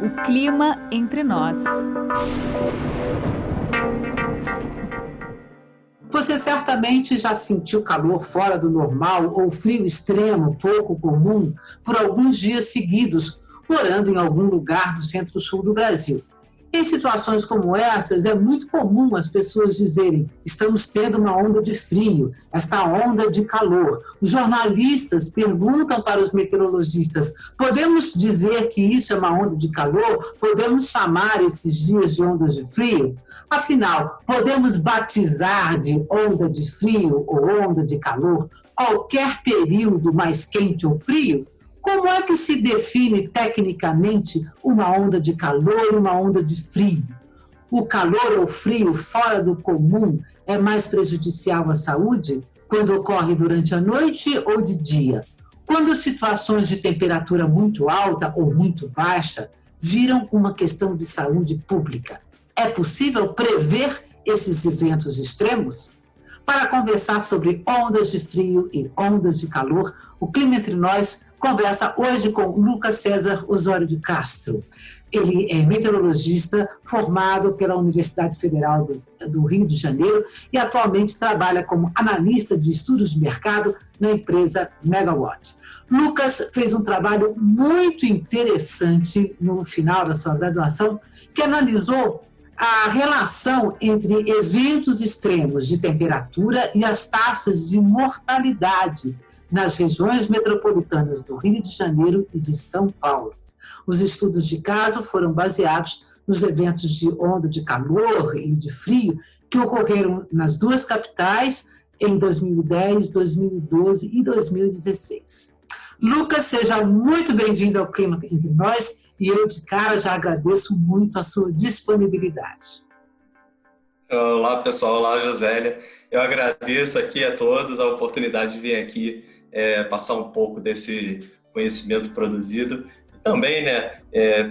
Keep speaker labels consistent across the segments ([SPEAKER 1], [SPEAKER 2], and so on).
[SPEAKER 1] O clima entre nós.
[SPEAKER 2] Você certamente já sentiu calor fora do normal ou frio extremo, pouco comum, por alguns dias seguidos, morando em algum lugar do centro-sul do Brasil. Em situações como essas, é muito comum as pessoas dizerem: estamos tendo uma onda de frio, esta onda de calor. Os jornalistas perguntam para os meteorologistas: podemos dizer que isso é uma onda de calor? Podemos chamar esses dias de ondas de frio? Afinal, podemos batizar de onda de frio ou onda de calor qualquer período mais quente ou frio? Como é que se define tecnicamente uma onda de calor e uma onda de frio? O calor ou frio fora do comum é mais prejudicial à saúde quando ocorre durante a noite ou de dia? Quando situações de temperatura muito alta ou muito baixa viram uma questão de saúde pública? É possível prever esses eventos extremos? Para conversar sobre ondas de frio e ondas de calor, o Clima Entre Nós conversa hoje com Lucas César Osório de Castro. Ele é meteorologista formado pela Universidade Federal do Rio de Janeiro e atualmente trabalha como analista de estudos de mercado na empresa Megawatt. Lucas fez um trabalho muito interessante no final da sua graduação, que analisou a relação entre eventos extremos de temperatura e as taxas de mortalidade nas regiões metropolitanas do Rio de Janeiro e de São Paulo. Os estudos de caso foram baseados nos eventos de onda de calor e de frio que ocorreram nas duas capitais em 2010, 2012 e 2016. Lucas, seja muito bem-vindo ao Clima Entre Nós e eu, de cara, já agradeço muito a sua disponibilidade.
[SPEAKER 3] Olá, pessoal. Olá, Josélia. Eu agradeço aqui a todos a oportunidade de vir aqui passar um pouco desse conhecimento produzido e também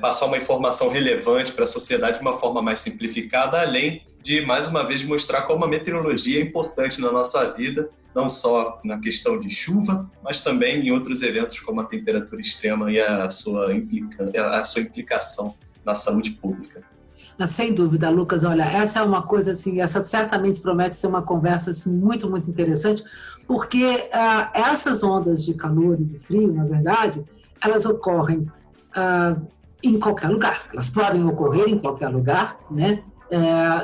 [SPEAKER 3] passar uma informação relevante para a sociedade de uma forma mais simplificada, além de, mais uma vez, mostrar como a meteorologia é importante na nossa vida, não só na questão de chuva, mas também em outros eventos como a temperatura extrema e a sua implicação na saúde pública.
[SPEAKER 2] Sem dúvida, Lucas. Olha, essa é uma coisa assim, essa certamente promete ser uma conversa assim, muito, muito interessante, porque essas ondas de calor e de frio, na verdade, elas ocorrem em qualquer lugar. Elas podem ocorrer em qualquer lugar, né?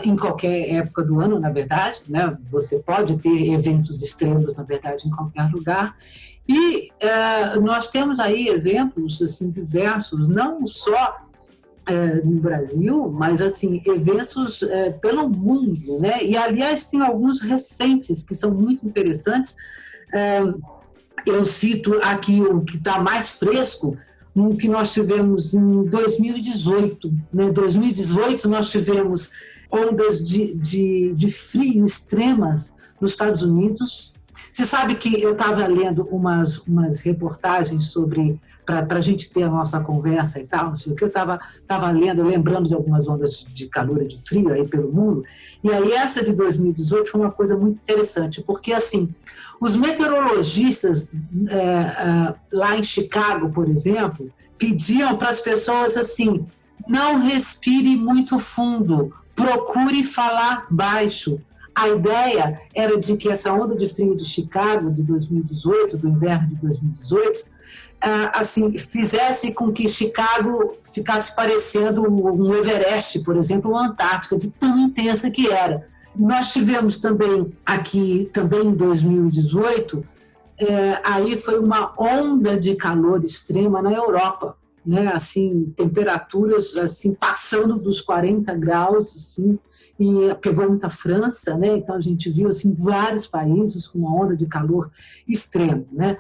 [SPEAKER 2] Em qualquer época do ano, na verdade, né? Você pode ter eventos extremos, na verdade, em qualquer lugar. E nós temos aí exemplos assim, diversos, não só no Brasil, mas assim, eventos pelo mundo, né? E, aliás, tem alguns recentes que são muito interessantes. Eu cito aqui o que está mais fresco, no que nós tivemos em 2018. Em 2018, nós tivemos ondas de frio extremas nos Estados Unidos. Você sabe que eu estava lendo umas reportagens sobre, para a gente ter a nossa conversa e tal, não sei o que, eu estava lendo, lembrando de algumas ondas de calor e de frio aí pelo mundo, e aí essa de 2018 foi uma coisa muito interessante, porque assim, os meteorologistas lá em Chicago, por exemplo, pediam para as pessoas assim: não respire muito fundo, procure falar baixo. A ideia era de que essa onda de frio de Chicago de 2018, do inverno de 2018, assim, fizesse com que Chicago ficasse parecendo um Everest, por exemplo, uma Antártica, de tão intensa que era. Nós tivemos também aqui, também em 2018, aí foi uma onda de calor extrema na Europa, né? Assim, temperaturas assim, passando dos 40 graus, assim, e pegou muita França, né? Então a gente viu assim, vários países com uma onda de calor extremo, né?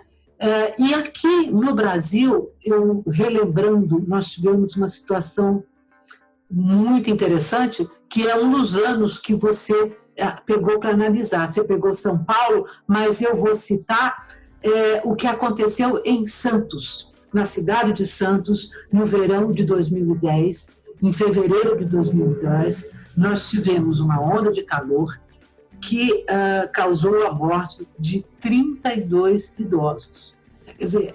[SPEAKER 2] E aqui no Brasil, eu relembrando, nós tivemos uma situação muito interessante, que é um dos anos que você pegou para analisar. Você pegou São Paulo, mas eu vou citar o que aconteceu em Santos, na cidade de Santos, no verão de 2010, em fevereiro de 2010, nós tivemos uma onda de calor que causou a morte de 32 idosos. Quer dizer,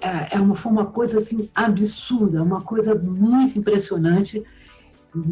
[SPEAKER 2] foi uma coisa assim absurda, uma coisa muito impressionante.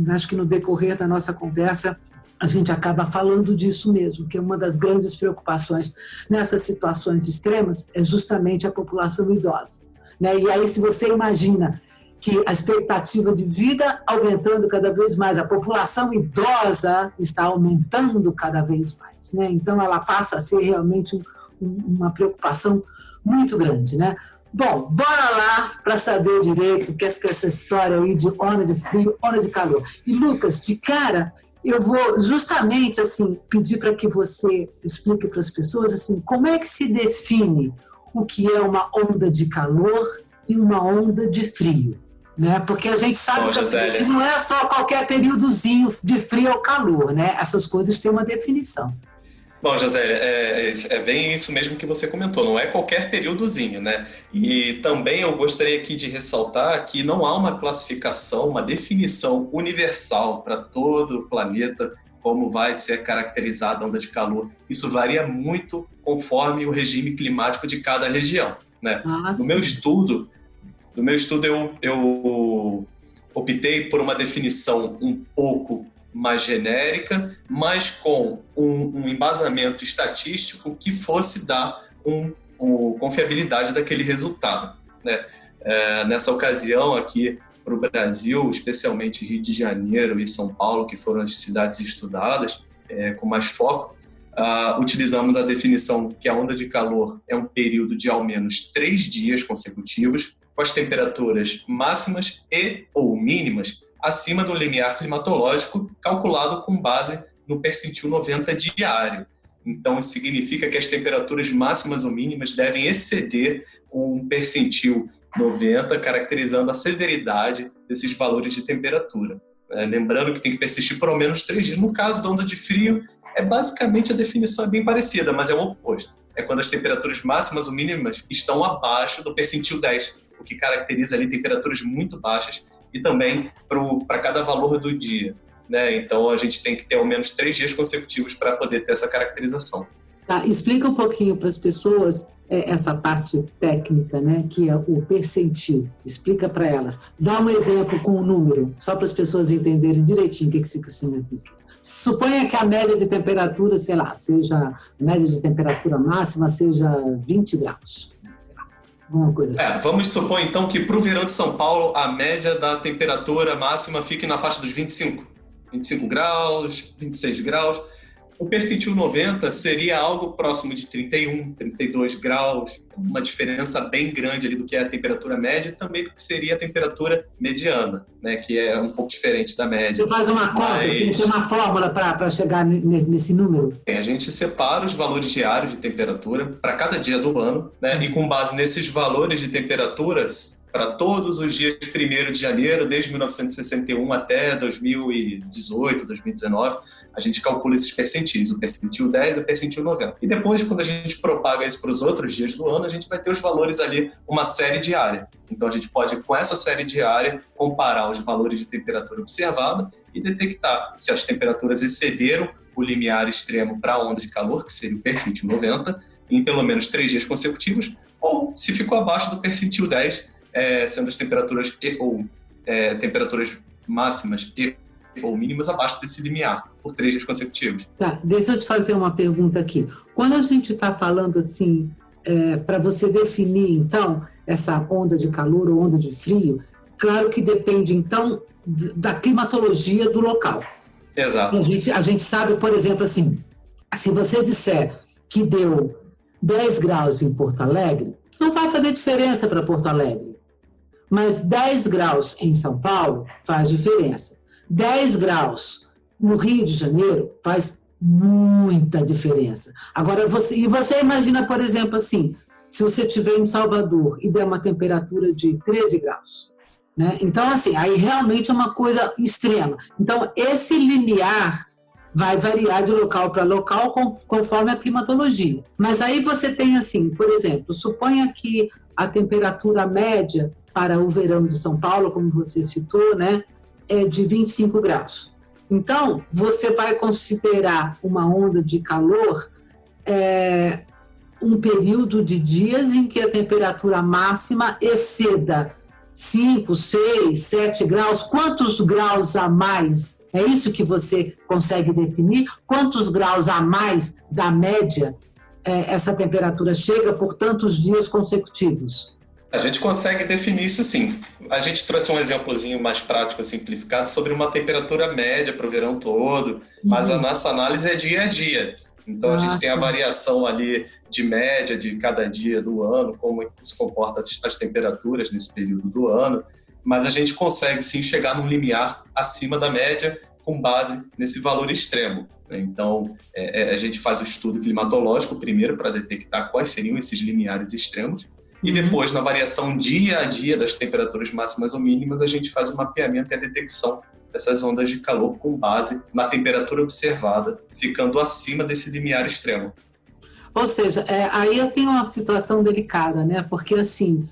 [SPEAKER 2] Acho que no decorrer da nossa conversa a gente acaba falando disso mesmo, que uma das grandes preocupações nessas situações extremas é justamente a população idosa, né? E aí, se você imagina que a expectativa de vida aumentando cada vez mais, a população idosa está aumentando cada vez mais, né? Então, ela passa a ser realmente uma preocupação muito grande, né? Bom, bora lá para saber direito o que é essa história aí de onda de frio, onda de calor. E, Lucas, de cara, eu vou justamente assim pedir para que você explique para as pessoas assim, como é que se define o que é uma onda de calor e uma onda de frio, né? Porque a gente sabe que não é só qualquer períodozinho de frio ou calor, né? Essas coisas têm uma definição.
[SPEAKER 3] Bom, Josélia, é bem isso mesmo que você comentou, não é qualquer períodozinho, né? E também eu gostaria aqui de ressaltar que não há uma classificação, uma definição universal para todo o planeta como vai ser caracterizada a onda de calor. Isso varia muito conforme o regime climático de cada região, né? No meu estudo eu optei por uma definição um pouco mais genérica, mas com um embasamento estatístico que fosse dar confiabilidade daquele resultado, né? Nessa ocasião aqui para o Brasil, especialmente Rio de Janeiro e São Paulo, que foram as cidades estudadas com mais foco, utilizamos a definição que a onda de calor é um período de ao menos 3 dias consecutivos, com as temperaturas máximas e ou mínimas acima do limiar climatológico, calculado com base no percentil 90 diário. Então, isso significa que as temperaturas máximas ou mínimas devem exceder um percentil 90, caracterizando a severidade desses valores de temperatura. Lembrando que tem que persistir por ao menos 3 dias. No caso da onda de frio, basicamente a definição é bem parecida, mas é o oposto. É quando as temperaturas máximas ou mínimas estão abaixo do percentil 10, o que caracteriza ali temperaturas muito baixas, e também para cada valor do dia, né? Então, a gente tem que ter ao menos 3 dias consecutivos para poder ter essa caracterização.
[SPEAKER 2] Explica um pouquinho para as pessoas essa parte técnica, né, que é o percentil. Explica para elas. Dá um exemplo com um número, só para as pessoas entenderem direitinho o que isso significa. Suponha que a média de temperatura, sei lá, seja a média de temperatura máxima, seja 20 graus. Uma coisa assim.
[SPEAKER 3] Vamos supor, então, que para o verão de São Paulo, a média da temperatura máxima fique na faixa dos 25 graus, 26 graus. O percentil 90 seria algo próximo de 31, 32 graus, uma diferença bem grande ali do que é a temperatura média e também do que seria a temperatura mediana, né, que é um pouco diferente da média.
[SPEAKER 2] Você faz uma conta, tem uma fórmula para chegar nesse número?
[SPEAKER 3] A gente separa os valores diários de temperatura para cada dia do ano, né, e com base nesses valores de temperaturas, para todos os dias de 1º de janeiro, desde 1961 até 2018, 2019, a gente calcula esses percentis, o percentil 10 e o percentil 90. E depois, quando a gente propaga isso para os outros dias do ano, a gente vai ter os valores ali, uma série diária. Então, a gente pode, com essa série diária, comparar os valores de temperatura observada e detectar se as temperaturas excederam o limiar extremo para a onda de calor, que seria o percentil 90, em pelo menos 3 dias consecutivos, ou se ficou abaixo do percentil 10, sendo as temperaturas temperaturas máximas ou mínimas abaixo desse limiar, por 3 dias consecutivos.
[SPEAKER 2] Tá, deixa eu te fazer uma pergunta aqui. Quando a gente está falando assim, para você definir, então, essa onda de calor ou onda de frio, claro que depende, então, da climatologia do local.
[SPEAKER 3] Exato.
[SPEAKER 2] A gente sabe, por exemplo, assim, se você disser que deu 10 graus em Porto Alegre, não vai fazer diferença para Porto Alegre. Mas 10 graus em São Paulo faz diferença. 10 graus no Rio de Janeiro faz muita diferença. Agora, você imagina, por exemplo, assim, se você estiver em Salvador e der uma temperatura de 13 graus, né? Então, assim, aí realmente é uma coisa extrema. Então, esse limiar vai variar de local para local conforme a climatologia. Mas aí você tem, assim, por exemplo, suponha que a temperatura média para o verão de São Paulo, como você citou, né, é de 25 graus. Então, você vai considerar uma onda de calor um período de dias em que a temperatura máxima exceda 5, 6, 7 graus. Quantos graus a mais? É isso que você consegue definir? Quantos graus a mais da média essa temperatura chega por tantos dias consecutivos?
[SPEAKER 3] A gente consegue definir isso sim. A gente trouxe um exemplozinho mais prático, simplificado, sobre uma temperatura média para o verão todo, mas a nossa análise é dia a dia. Então, a gente tem a variação ali de média de cada dia do ano, como se comportam as temperaturas nesse período do ano, mas a gente consegue sim chegar num limiar acima da média com base nesse valor extremo. Então, a gente faz o estudo climatológico primeiro para detectar quais seriam esses limiares extremos, e depois, na variação dia a dia das temperaturas máximas ou mínimas, a gente faz o mapeamento e a detecção dessas ondas de calor com base na temperatura observada, ficando acima desse limiar extremo.
[SPEAKER 2] Ou seja, aí eu tenho uma situação delicada, né? Porque, assim,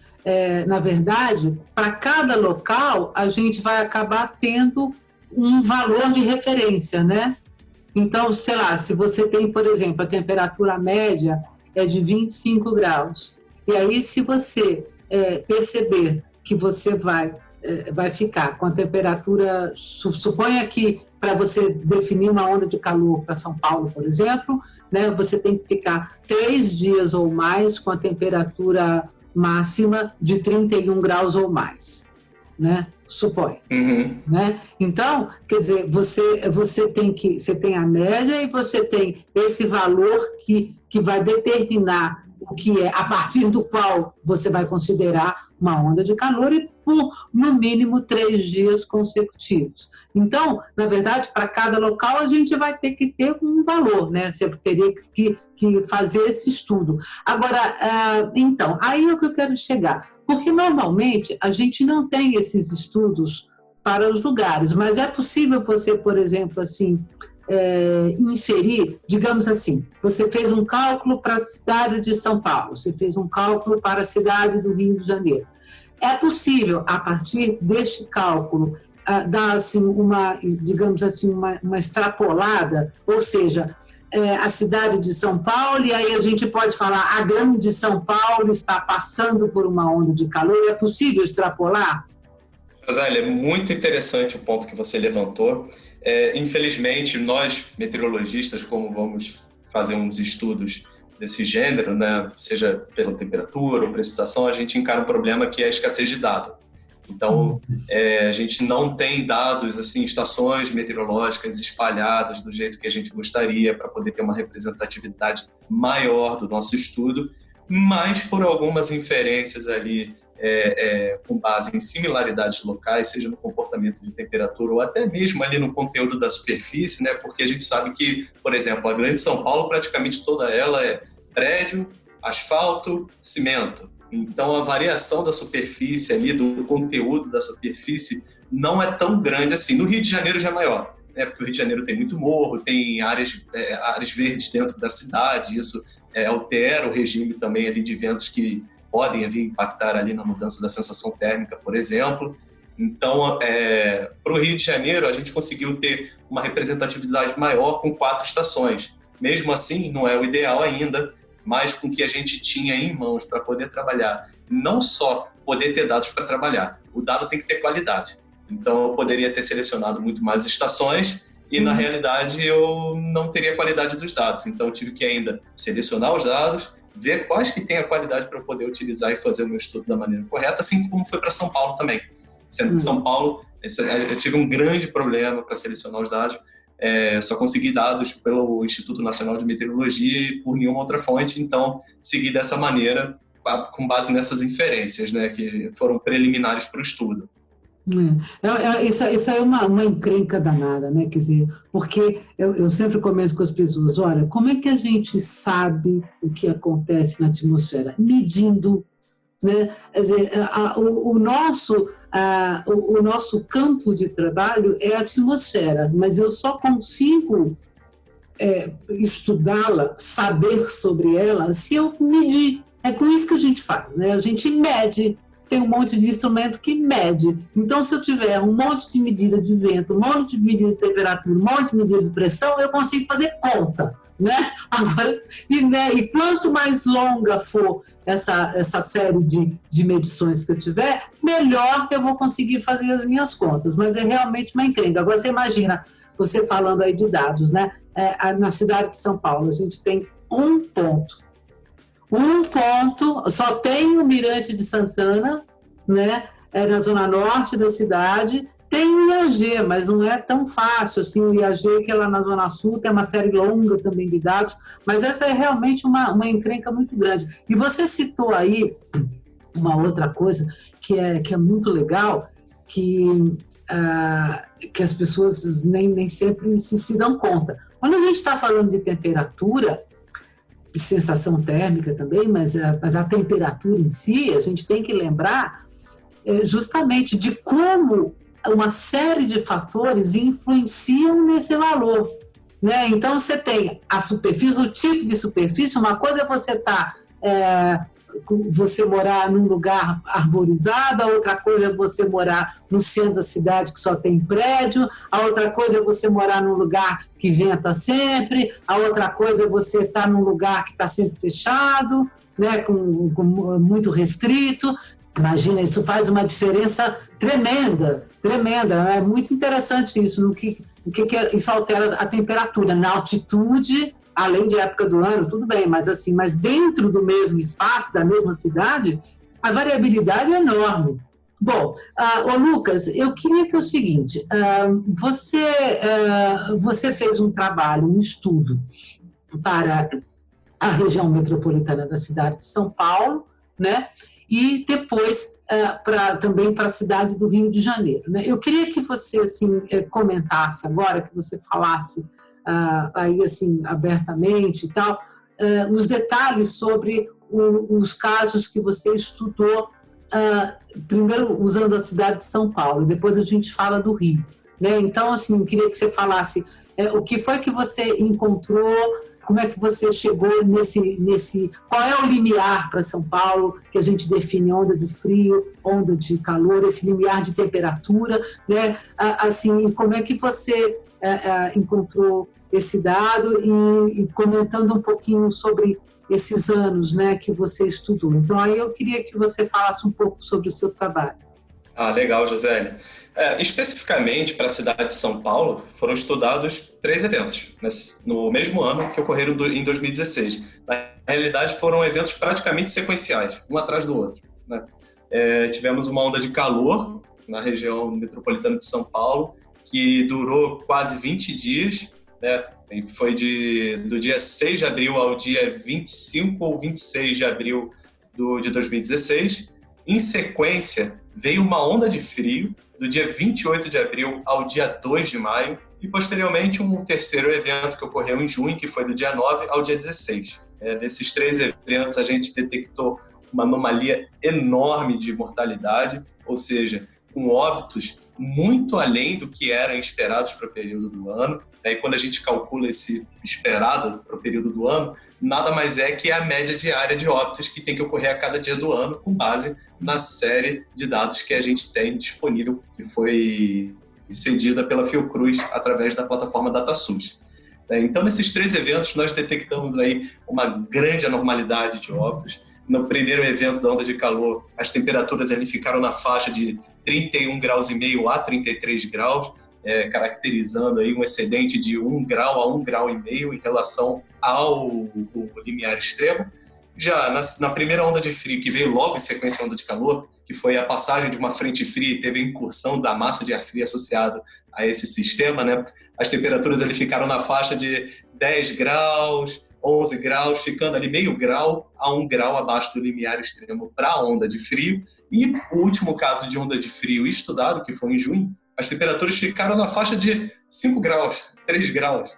[SPEAKER 2] na verdade, para cada local, a gente vai acabar tendo um valor de referência, né? Então, sei lá, se você tem, por exemplo, a temperatura média é de 25 graus, e aí se você perceber que você vai ficar com a temperatura, suponha que para você definir uma onda de calor para São Paulo, por exemplo, né, você tem que ficar 3 dias ou mais com a temperatura máxima de 31 graus ou mais, né? Supõe. Né? Então, quer dizer, você tem a média e você tem esse valor que vai determinar o que é, a partir do qual você vai considerar uma onda de calor e por, no mínimo, 3 dias consecutivos. Então, na verdade, para cada local a gente vai ter que ter um valor, né? Você teria que fazer esse estudo. Agora, então, aí é o que eu quero chegar. Porque, normalmente, a gente não tem esses estudos para os lugares, mas é possível você, por exemplo, assim, inferir, digamos assim, você fez um cálculo para a cidade de São Paulo, você fez um cálculo para a cidade do Rio de Janeiro. É possível, a partir deste cálculo, dar, assim, digamos assim, uma extrapolada, ou seja, a cidade de São Paulo, e aí a gente pode falar, a grande São Paulo está passando por uma onda de calor, é possível extrapolar?
[SPEAKER 3] Josélia, é muito interessante o ponto que você levantou. Infelizmente, nós, meteorologistas, como vamos fazer uns estudos desse gênero, né, seja pela temperatura ou precipitação, a gente encara um problema que é a escassez de dados. Então, a gente não tem dados, assim, estações meteorológicas espalhadas do jeito que a gente gostaria para poder ter uma representatividade maior do nosso estudo, mas por algumas inferências ali, com base em similaridades locais, seja no comportamento de temperatura ou até mesmo ali no conteúdo da superfície, né? Porque a gente sabe que, por exemplo, a Grande São Paulo, praticamente toda ela é prédio, asfalto, cimento. Então, a variação da superfície ali, do conteúdo da superfície, não é tão grande assim. No Rio de Janeiro já é maior, né? Porque o Rio de Janeiro tem muito morro, tem áreas verdes dentro da cidade, isso altera o regime também ali de ventos que podem vir impactar ali na mudança da sensação térmica, por exemplo. Então, para o Rio de Janeiro, a gente conseguiu ter uma representatividade maior com 4 estações. Mesmo assim, não é o ideal ainda, mas com o que a gente tinha em mãos para poder trabalhar. Não só poder ter dados para trabalhar, o dado tem que ter qualidade. Então, eu poderia ter selecionado muito mais estações e, na realidade, eu não teria qualidade dos dados. Então, eu tive que ainda selecionar os dados, ver quais que têm a qualidade para eu poder utilizar e fazer o meu estudo da maneira correta, assim como foi para São Paulo também. Sendo que São Paulo, eu tive um grande problema para selecionar os dados, só consegui dados pelo Instituto Nacional de Meteorologia e por nenhuma outra fonte, então segui dessa maneira, com base nessas inferências, né, que foram preliminares para o estudo.
[SPEAKER 2] Isso é uma encrenca danada, né? Quer dizer, porque eu sempre comento com as pessoas, olha, como é que a gente sabe o que acontece na atmosfera? Medindo, né? Quer dizer, o nosso campo de trabalho é a atmosfera, mas eu só consigo estudá-la, saber sobre ela, se eu medir. É com isso que a gente faz, né? A gente mede. tem um monte de instrumento que mede. Então, se eu tiver um monte de medida de vento, um monte de medida de temperatura, um monte de medida de pressão, eu consigo fazer conta, né? Agora, e quanto mais longa for essa série de medições que eu tiver, melhor que eu vou conseguir fazer as minhas contas. Mas é realmente uma encrenca. Agora, você imagina, você falando aí de dados, né? Na cidade de São Paulo, a gente tem um ponto, só tem o Mirante de Santana, né? Na zona norte da cidade. Tem o IAG, mas não é tão fácil assim. O IAG, que é lá na Zona Sul, tem uma série longa também de dados, mas essa é realmente uma encrenca muito grande. E você citou aí uma outra coisa que é muito legal, que as pessoas nem sempre se dão conta. Quando a gente está falando de temperatura, de sensação térmica também, mas a temperatura em si, a gente tem que lembrar justamente de como uma série de fatores influenciam nesse valor, né? Então, você tem a superfície, o tipo de superfície. Uma coisa é você morar num lugar arborizado, a outra coisa é você morar no centro da cidade que só tem prédio, a outra coisa é você morar num lugar que venta sempre, a outra coisa é você estar num lugar que está sempre fechado, né? com muito restrito. Imagina, isso faz uma diferença tremenda. É muito interessante isso, isso altera a temperatura. Na altitude, além de época do ano, tudo bem, mas dentro do mesmo espaço, da mesma cidade, a variabilidade é enorme. Bom, Lucas, eu queria que é o seguinte, você fez um trabalho, um estudo para a região metropolitana da cidade de São Paulo, né? E depois também para a cidade do Rio de Janeiro, né? Eu queria que você assim, comentasse agora, que você falasse aí assim abertamente e tal, os detalhes sobre os casos que você estudou, primeiro usando a cidade de São Paulo, e depois a gente fala do Rio, né? Então, assim, eu queria que você falasse o que foi que você encontrou. Como é que você chegou qual é o limiar para São Paulo, que a gente define onda de frio, onda de calor, esse limiar de temperatura, né? Assim, como é que você encontrou esse dado e comentando um pouquinho sobre esses anos, né, que você estudou. Então, aí eu queria que você falasse um pouco sobre o seu trabalho.
[SPEAKER 3] Legal, Josélia. Especificamente para a cidade de São Paulo, foram estudados 3 eventos no mesmo ano, que ocorreram em 2016. Na realidade, foram eventos praticamente sequenciais, um atrás do outro, né? Tivemos uma onda de calor na região metropolitana de São Paulo, que durou quase 20 dias, né? Foi do dia 6 de abril ao dia 25 ou 26 de abril de 2016. Em sequência, veio uma onda de frio do dia 28 de abril ao dia 2 de maio e, posteriormente, um terceiro evento que ocorreu em junho, que foi do dia 9 ao dia 16. Desses 3 eventos, a gente detectou uma anomalia enorme de mortalidade, ou seja, com óbitos muito além do que eram esperados para o período do ano. E quando a gente calcula esse esperado para o período do ano, nada mais é que a média diária de óbitos que tem que ocorrer a cada dia do ano, com base na série de dados que a gente tem disponível, que foi cedida pela Fiocruz através da plataforma DataSUS. Então, nesses 3 eventos, nós detectamos aí uma grande anormalidade de óbitos. No primeiro evento da onda de calor, as temperaturas ali ficaram na faixa de 31,5 graus a 33 graus, caracterizando aí um excedente de 1 grau a 1,5 grau em relação ao limiar extremo. Já na primeira onda de frio, que veio logo em sequência à onda de calor, que foi a passagem de uma frente fria e teve a incursão da massa de ar frio associada a esse sistema, né? As temperaturas ali ficaram na faixa de 10 graus, 11 graus, ficando ali meio grau a 1 grau abaixo do limiar extremo para a onda de frio. E o último caso de onda de frio estudado, que foi em junho, as temperaturas ficaram na faixa de 5 graus, 3 graus.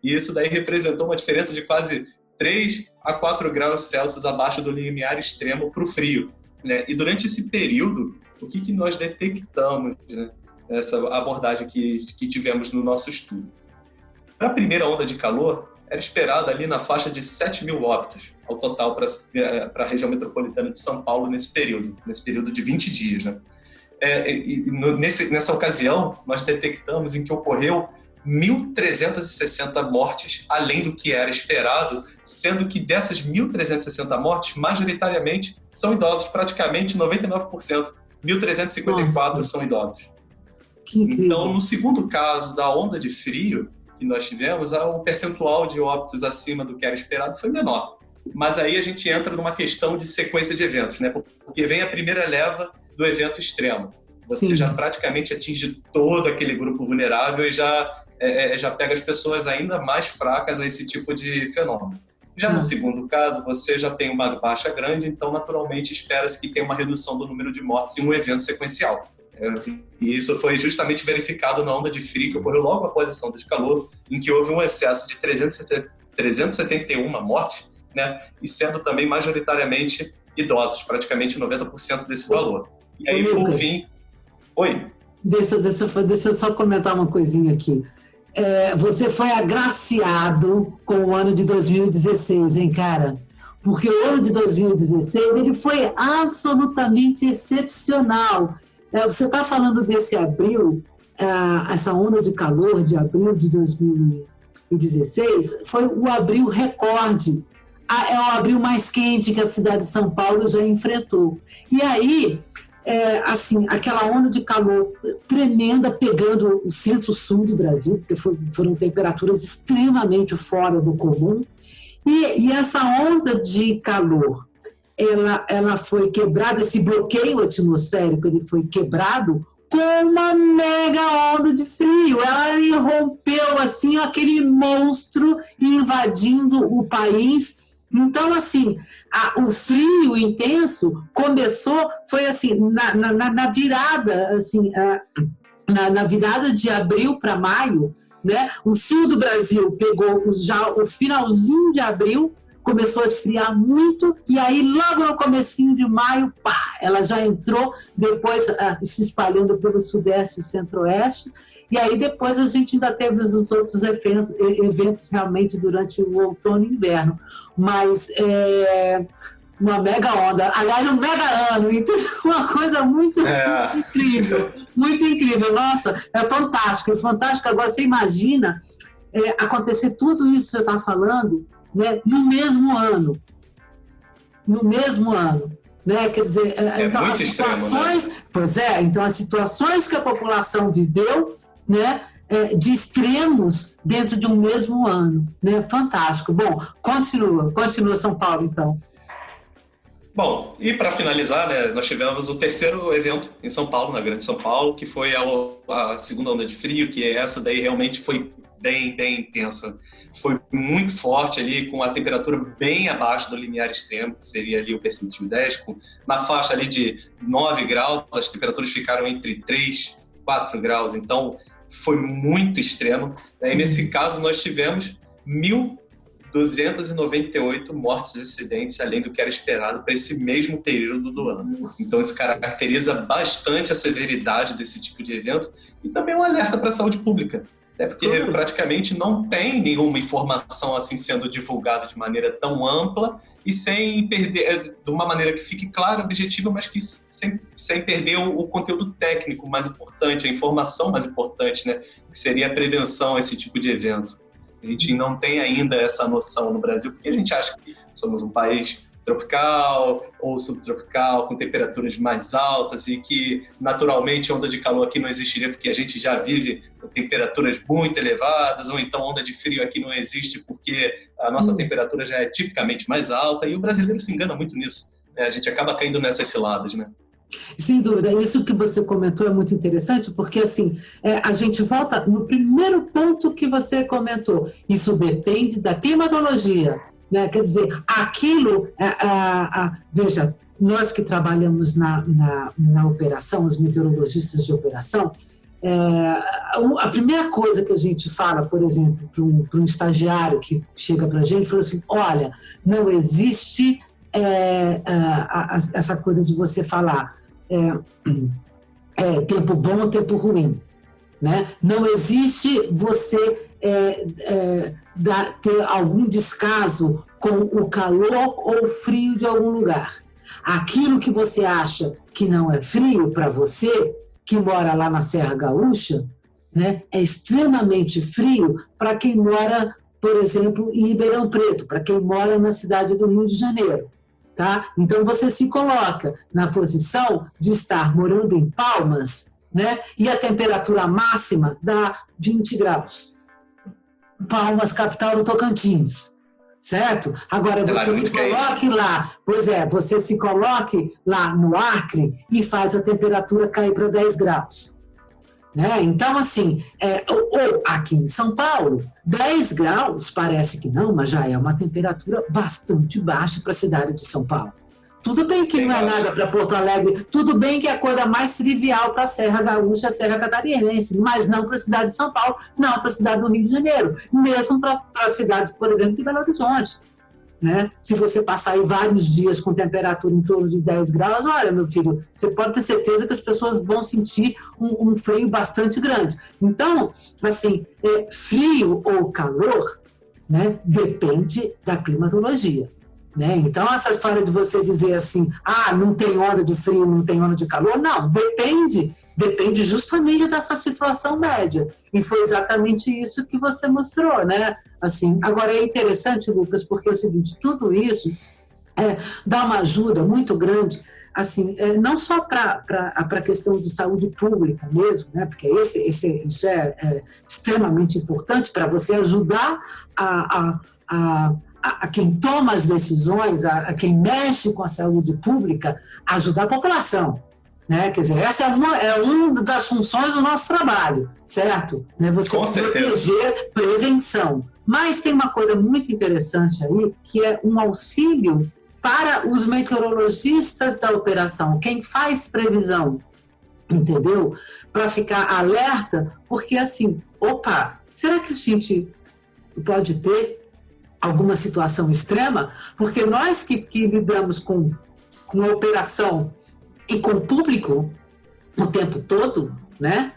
[SPEAKER 3] E isso daí representou uma diferença de quase 3 a 4 graus Celsius abaixo do limiar extremo para o frio, né? E durante esse período, o que nós detectamos, né, nessa abordagem que tivemos no nosso estudo? Para a primeira onda de calor, era esperado ali na faixa de 7 mil óbitos ao total para a região metropolitana de São Paulo nesse período de 20 dias, né? Nessa ocasião, nós detectamos em que ocorreu 1.360 mortes, além do que era esperado, sendo que dessas 1.360 mortes, majoritariamente são idosos, praticamente 99%. 1.354 são idosos.
[SPEAKER 2] Que incrível.
[SPEAKER 3] Então, no segundo caso da onda de frio que nós tivemos, o percentual de óbitos acima do que era esperado foi menor. Mas aí a gente entra numa questão de sequência de eventos, né? Porque vem a primeira leva do evento extremo. Você
[SPEAKER 2] Sim.
[SPEAKER 3] já praticamente atinge todo aquele grupo vulnerável e já pega as pessoas ainda mais fracas a esse tipo de fenômeno. Já no segundo caso, você já tem uma baixa grande, então naturalmente espera-se que tenha uma redução do número de mortes em um evento sequencial. E isso foi justamente verificado na onda de frio que ocorreu logo após essa onda de calor, em que houve um excesso de 371 mortes, né? E sendo também majoritariamente idosos, praticamente 90% desse valor. E aí, por fim... Oi?
[SPEAKER 2] Deixa eu só comentar uma coisinha aqui. Você foi agraciado com o ano de 2016, hein, cara? Porque o ano de 2016 ele foi absolutamente excepcional. Você está falando desse abril, essa onda de calor de abril de 2016, foi o abril recorde. É o abril mais quente que a cidade de São Paulo já enfrentou. E aí, assim, aquela onda de calor tremenda pegando o centro-sul do Brasil, porque foram temperaturas extremamente fora do comum. E essa onda de calor, ela foi quebrada, esse bloqueio atmosférico, ele foi quebrado com uma mega onda de frio. Ela irrompeu, assim, aquele monstro invadindo o país. Então, assim, o frio intenso foi assim, na virada, assim, na virada de abril para maio, né? O sul do Brasil pegou já o finalzinho de abril, começou a esfriar muito, e aí logo no comecinho de maio, pá, ela já entrou, depois se espalhando pelo sudeste e centro-oeste, e aí depois a gente ainda teve os outros eventos realmente durante o outono e inverno. Mas uma mega onda, aliás, um mega ano, então uma coisa muito incrível, muito incrível. Nossa, é fantástico, é fantástico. Agora você imagina acontecer tudo isso que você está falando, né, no mesmo ano. Né? Quer dizer, então as situações, extremo, né? Pois então as situações que a população viveu, né, de extremos dentro de um mesmo ano, né? Fantástico. Bom, continua São Paulo, então.
[SPEAKER 3] Bom, e para finalizar, né, nós tivemos o terceiro evento em São Paulo, na Grande São Paulo, que foi a segunda onda de frio, que essa daí realmente foi bem intensa. Foi muito forte ali, com a temperatura bem abaixo do limiar extremo, que seria ali o percentil 10, na faixa ali de 9 graus, as temperaturas ficaram entre 3 e 4 graus, então foi muito extremo. E nesse caso nós tivemos 1.298 mortes e acidentes, além do que era esperado para esse mesmo período do ano. Então isso caracteriza bastante a severidade desse tipo de evento e também um alerta para a saúde pública. Porque praticamente não tem nenhuma informação assim sendo divulgada de maneira tão ampla e sem perder, de uma maneira que fique clara, objetiva, mas que sem perder o conteúdo técnico mais importante, a informação mais importante, né? Que seria a prevenção a esse tipo de evento. A gente não tem ainda essa noção no Brasil, porque a gente acha que somos um país tropical ou subtropical, com temperaturas mais altas e que, naturalmente, onda de calor aqui não existiria porque a gente já vive temperaturas muito elevadas, ou então onda de frio aqui não existe porque a nossa temperatura já é tipicamente mais alta, e o brasileiro se engana muito nisso, né? A gente acaba caindo nessas ciladas, né?
[SPEAKER 2] Sem dúvida, isso que você comentou é muito interessante, porque assim, a gente volta no primeiro ponto que você comentou, isso depende da climatologia, né? Quer dizer, aquilo, veja, nós que trabalhamos na operação, os meteorologistas de operação, a primeira coisa que a gente fala, por exemplo, para um estagiário que chega para a gente, fala assim, olha, não existe essa coisa de você falar tempo bom ou tempo ruim, né? Não existe você ter algum descaso com o calor ou o frio de algum lugar. Aquilo que você acha que não é frio para você, que mora lá na Serra Gaúcha, né, é extremamente frio para quem mora, por exemplo, em Ribeirão Preto, para quem mora na cidade do Rio de Janeiro. Tá? Então, você se coloca na posição de estar morando em Palmas, né, e a temperatura máxima dá 20 graus. Palmas, capital do Tocantins. Certo? Agora, você se coloque lá, você se coloque lá no Acre e faz a temperatura cair para 10 graus. Né? Então, assim, ou aqui em São Paulo, 10 graus, parece que não, mas já é uma temperatura bastante baixa para a cidade de São Paulo. Tudo bem que não é nada para Porto Alegre, tudo bem que é a coisa mais trivial para a Serra Gaúcha, a Serra Catarinense, mas não para a cidade de São Paulo, não para a cidade do Rio de Janeiro, mesmo para cidades, por exemplo, de Belo Horizonte. Né? Se você passar aí vários dias com temperatura em torno de 10 graus, olha, meu filho, você pode ter certeza que as pessoas vão sentir um frio bastante grande. Então, assim, frio ou calor, né, depende da climatologia. Né? Então, essa história de você dizer assim, não tem onda de frio, não tem onda de calor, não, depende justamente dessa situação média. E foi exatamente isso que você mostrou, né? Assim, agora, é interessante, Lucas, porque é o seguinte, tudo isso dá uma ajuda muito grande, assim, não só para a questão de saúde pública mesmo, né? Porque isso é extremamente importante para você ajudar a quem toma as decisões, a quem mexe com a saúde pública, ajudar a população. Né? Quer dizer, essa é uma das funções do nosso trabalho, certo? Né? Você proteger, prevenção. Mas tem uma coisa muito interessante aí, que é um auxílio para os meteorologistas da operação, quem faz previsão, entendeu? Para ficar alerta, porque assim, será que a gente pode ter alguma situação extrema? Porque nós que lidamos com a operação e com o público o tempo todo, né?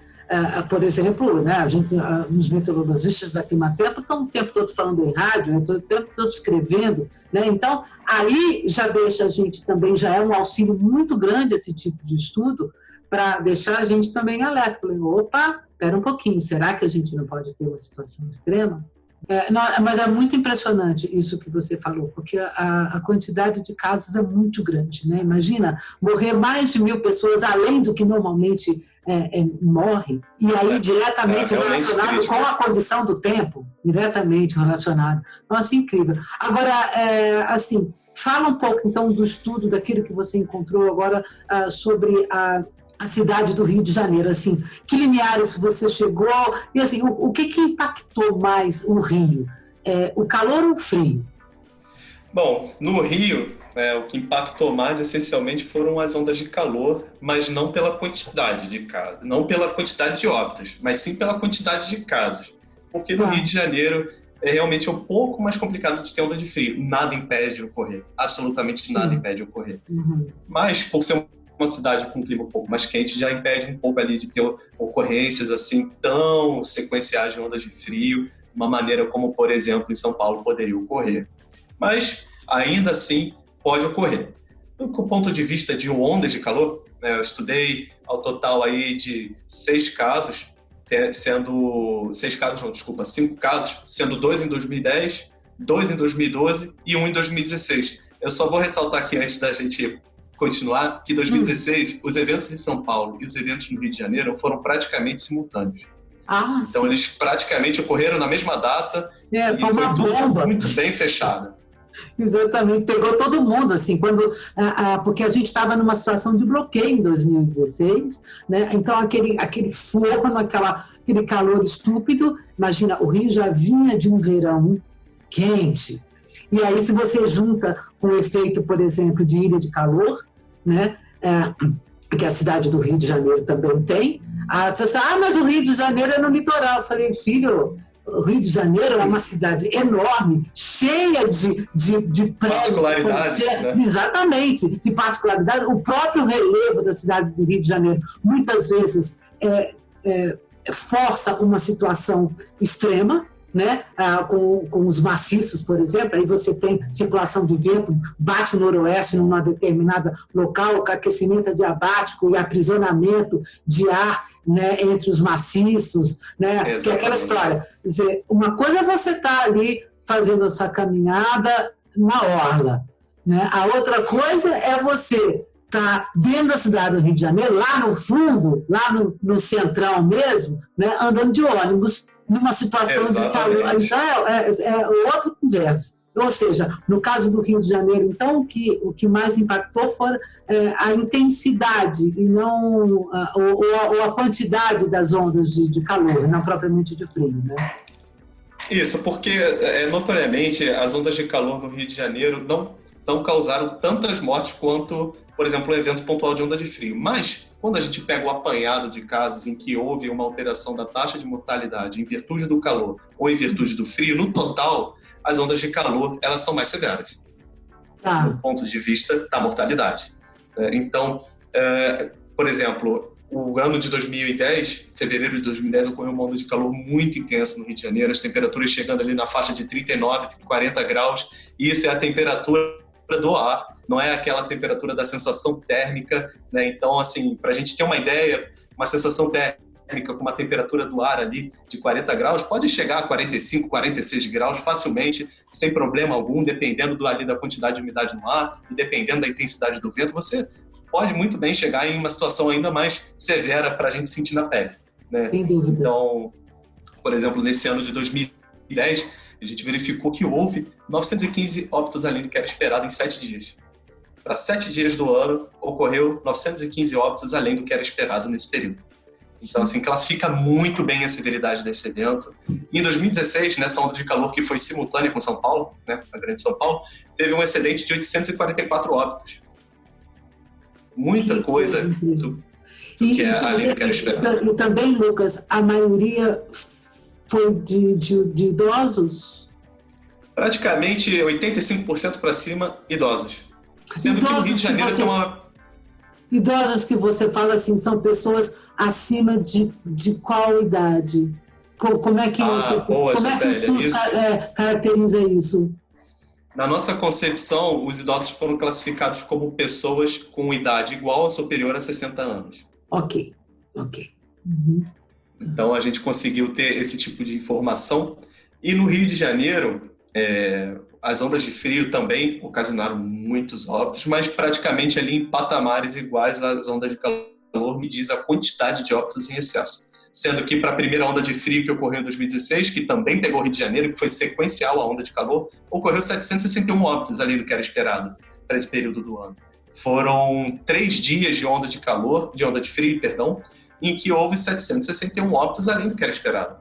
[SPEAKER 2] Por exemplo, né, os meteorologistas da Climatempo estão o tempo todo falando em rádio, o tempo todo escrevendo, né? Então, aí já deixa a gente também, já é um auxílio muito grande esse tipo de estudo, para deixar a gente também alerta. Falei, espera um pouquinho, será que a gente não pode ter uma situação extrema? Mas é muito impressionante isso que você falou, porque a quantidade de casos é muito grande, né? Imagina morrer mais de 1.000 pessoas, além do que normalmente morre, e aí diretamente relacionado crítico. Com a condição do tempo, diretamente relacionado. Então, assim, incrível. Agora, assim, fala um pouco, então, do estudo, daquilo que você encontrou agora sobre a cidade do Rio de Janeiro, assim, que limiares você chegou, e assim, o que impactou mais o Rio? O calor ou o frio?
[SPEAKER 3] Bom, no Rio, o que impactou mais, essencialmente, foram as ondas de calor, mas não pela quantidade de casos, não pela quantidade de óbitos, mas sim pela quantidade de casos. Porque no Rio de Janeiro é realmente um pouco mais complicado de ter onda de frio. Nada impede de ocorrer, absolutamente nada impede de ocorrer. Uhum. Mas, por ser uma cidade com um clima um pouco mais quente, já impede um pouco ali de ter ocorrências assim tão sequenciais de ondas de frio, de uma maneira como, por exemplo, em São Paulo poderia ocorrer. Mas, ainda assim, pode ocorrer. Do ponto de vista de ondas de calor, eu estudei ao total aí de 5 casos, sendo 2 em 2010, 2 em 2012 e 1 em 2016. Eu só vou ressaltar aqui, antes da gente continuar, que em 2016 os eventos em São Paulo e os eventos no Rio de Janeiro foram praticamente simultâneos. Então sim. Eles praticamente ocorreram na mesma data e
[SPEAKER 2] foi uma bomba
[SPEAKER 3] muito bem fechada.
[SPEAKER 2] Exatamente, pegou todo mundo, assim, porque a gente estava numa situação de bloqueio em 2016, né? Então aquele forno, aquele calor estúpido, imagina, o Rio já vinha de um verão quente, e aí se você junta com o efeito, por exemplo, de ilha de calor, né? Que a cidade do Rio de Janeiro também tem, a pessoa, mas o Rio de Janeiro é no litoral. Eu falei, filho, o Rio de Janeiro é uma cidade enorme, cheia de
[SPEAKER 3] particularidades, né?
[SPEAKER 2] Exatamente, de particularidades. O próprio relevo da cidade do Rio de Janeiro muitas vezes força uma situação extrema, né, com os maciços, por exemplo, aí você tem circulação de vento, bate o noroeste numa determinada local, com aquecimento adiabático e aprisionamento de ar, né, entre os maciços, né, que é aquela história. Quer dizer, uma coisa é você estar ali fazendo a sua caminhada na orla, né? A outra coisa é você estar dentro da cidade do Rio de Janeiro, lá no fundo, lá no centrão mesmo, né, andando de ônibus, numa situação de calor. Então, é outra conversa. Ou seja, no caso do Rio de Janeiro, então, o que mais impactou foi a intensidade e não ou a quantidade das ondas de calor, não propriamente de frio, né?
[SPEAKER 3] Isso, porque notoriamente as ondas de calor no Rio de Janeiro não causaram tantas mortes quanto, por exemplo, um evento pontual de onda de frio. Mas, quando a gente pega o apanhado de casos em que houve uma alteração da taxa de mortalidade em virtude do calor ou em virtude do frio, no total, as ondas de calor elas são mais severas, do ponto de vista da mortalidade. Então, por exemplo, o ano de 2010, fevereiro de 2010, ocorreu uma onda de calor muito intensa no Rio de Janeiro, as temperaturas chegando ali na faixa de 39, 40 graus, e isso é a temperatura do ar, não é aquela temperatura da sensação térmica, né? Então, assim, para a gente ter uma ideia, uma sensação térmica com uma temperatura do ar ali de 40 graus, pode chegar a 45, 46 graus facilmente, sem problema algum, dependendo da quantidade de umidade no ar e dependendo da intensidade do vento, você pode muito bem chegar em uma situação ainda mais severa para a gente sentir na pele, né?
[SPEAKER 2] Sem dúvida.
[SPEAKER 3] Então, por exemplo, nesse ano de 2010, a gente verificou que houve 915 óbitos além do que era esperado em 7 dias. Para 7 dias do ano, ocorreu 915 óbitos além do que era esperado nesse período. Então, assim, classifica muito bem a severidade desse evento. Em 2016, nessa onda de calor que foi simultânea com São Paulo, né, a Grande São Paulo, teve um excedente de 844 óbitos. Muita coisa do que é além do que era esperado.
[SPEAKER 2] E também, Lucas, a maioria foi de idosos?
[SPEAKER 3] Praticamente 85% para cima, idosos. Sendo que no Rio de Janeiro tem uma...
[SPEAKER 2] Idosos que você fala assim, são pessoas acima de qual idade? Como é que o SUS caracteriza isso?
[SPEAKER 3] Na nossa concepção, os idosos foram classificados como pessoas com idade igual ou superior a 60 anos.
[SPEAKER 2] Ok. Uhum.
[SPEAKER 3] Então, a gente conseguiu ter esse tipo de informação. E no Rio de Janeiro, as ondas de frio também ocasionaram muitos óbitos, mas praticamente ali em patamares iguais às ondas de calor, me diz a quantidade de óbitos em excesso. Sendo que para a primeira onda de frio que ocorreu em 2016, que também pegou o Rio de Janeiro, que foi sequencial à onda de calor, ocorreu 761 óbitos além do que era esperado para esse período do ano. Foram 3 dias de onda de frio, em que houve 761 óbitos além do que era esperado.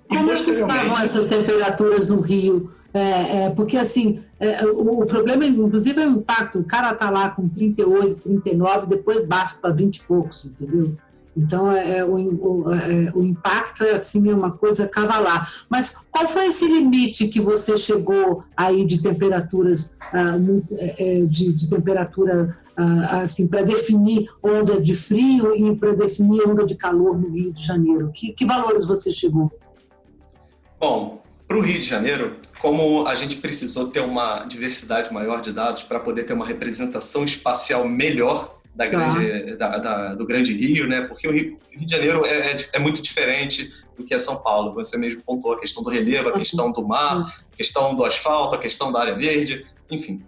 [SPEAKER 2] Como é que estavam essas temperaturas no Rio? Porque, assim, o problema, inclusive, é o impacto. O cara está lá com 38, 39, depois baixa para 20 e poucos, entendeu? Então, o impacto assim, é uma coisa cavalar. Mas qual foi esse limite que você chegou aí de temperaturas, de temperatura, assim, para definir onda de frio e para definir onda de calor no Rio de Janeiro? Que valores você chegou?
[SPEAKER 3] Bom, para o Rio de Janeiro, como a gente precisou ter uma diversidade maior de dados para poder ter uma representação espacial melhor do Grande Rio, né? Porque o Rio de Janeiro é muito diferente do que é São Paulo. Você mesmo pontuou a questão do relevo, a questão do mar, a questão do asfalto, a questão da área verde, enfim.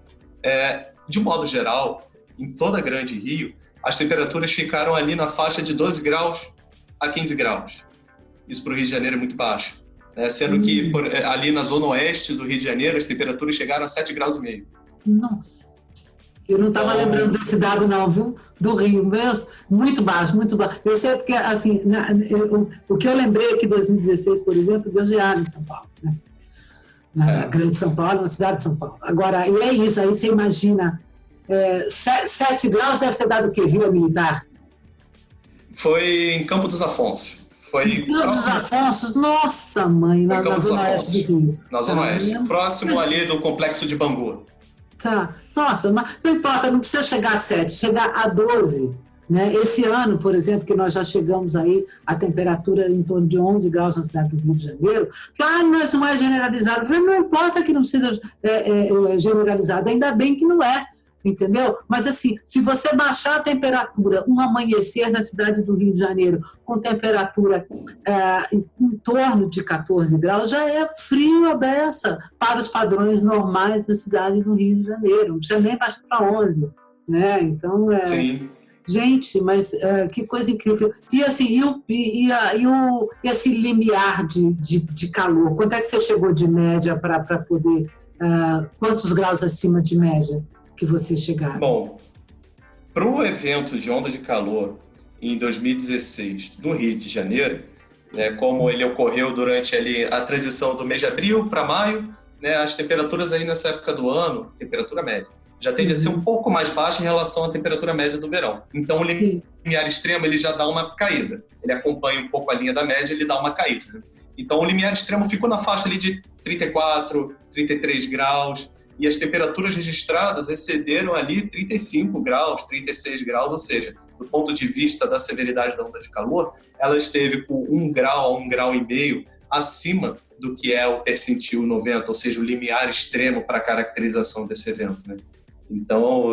[SPEAKER 3] De um modo geral, em toda a Grande Rio, as temperaturas ficaram ali na faixa de 12 graus a 15 graus. Isso para o Rio de Janeiro é muito baixo. Sendo que ali na zona oeste do Rio de Janeiro, as temperaturas chegaram a 7,5 graus.
[SPEAKER 2] Nossa! Eu não estava lembrando desse dado não, viu? Do Rio, mesmo, muito baixo, muito baixo. Eu sei porque, assim, o que eu lembrei aqui em 2016, por exemplo, deu geada em São Paulo, né? Na Grande São Paulo, na cidade de São Paulo. Agora, e é isso, aí você imagina, 7 graus deve ter dado o quê? Vila Militar?
[SPEAKER 3] Foi em Campo dos Afonsos. Foi
[SPEAKER 2] Campo dos Afonsos, nossa mãe, na zona oeste do Rio.
[SPEAKER 3] Na zona oeste, próximo ali do complexo de Bangu.
[SPEAKER 2] Tá, nossa, mas não importa, não precisa chegar a 7, chegar a 12, né? Esse ano, por exemplo, que nós já chegamos aí a temperatura em torno de 11 graus na cidade do Rio de Janeiro, mas não é generalizado. Eu falei, não importa que não seja generalizado, ainda bem que não é, entendeu? Mas assim, se você baixar a temperatura, um amanhecer na cidade do Rio de Janeiro com temperatura em torno de 14 graus, já é frio a beça para os padrões normais da cidade do Rio de Janeiro, não precisa nem baixar para 11, né? Então,
[SPEAKER 3] Sim.
[SPEAKER 2] Gente, mas que coisa incrível. E assim, esse limiar de calor, quanto é que você chegou de média para poder, quantos graus acima de média que você chegaram?
[SPEAKER 3] Bom, para o evento de onda de calor em 2016 no Rio de Janeiro, né, como ele ocorreu durante ali a transição do mês de abril para maio, né, as temperaturas aí nessa época do ano, temperatura média, já tende a ser um pouco mais baixa em relação à temperatura média do verão. Então, o limiar extremo ele já dá uma caída. Ele acompanha um pouco a linha da média, ele dá uma caída. Né? Então, o limiar extremo ficou na faixa ali de 34, 33 graus, e as temperaturas registradas excederam ali 35 graus, 36 graus, ou seja, do ponto de vista da severidade da onda de calor, ela esteve com 1 grau a 1,5 graus acima do que é o percentil 90, ou seja, o limiar extremo para a caracterização desse evento. Né? Então,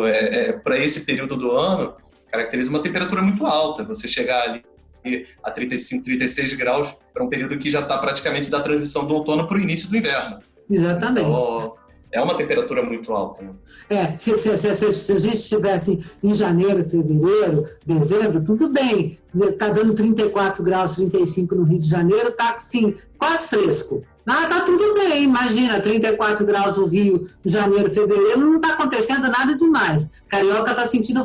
[SPEAKER 3] para esse período do ano, caracteriza uma temperatura muito alta. Você chegar ali a 35, 36 graus para um período que já está praticamente da transição do outono para o início do inverno.
[SPEAKER 2] Exatamente.
[SPEAKER 3] Então, é uma temperatura muito alta. Né?
[SPEAKER 2] Se a gente estivesse em janeiro, fevereiro, dezembro, tudo bem. Está dando 34 graus, 35 no Rio de Janeiro, está assim, quase fresco. Tá tudo bem, imagina, 34 graus no Rio, janeiro, fevereiro, não está acontecendo nada demais. Carioca está sentindo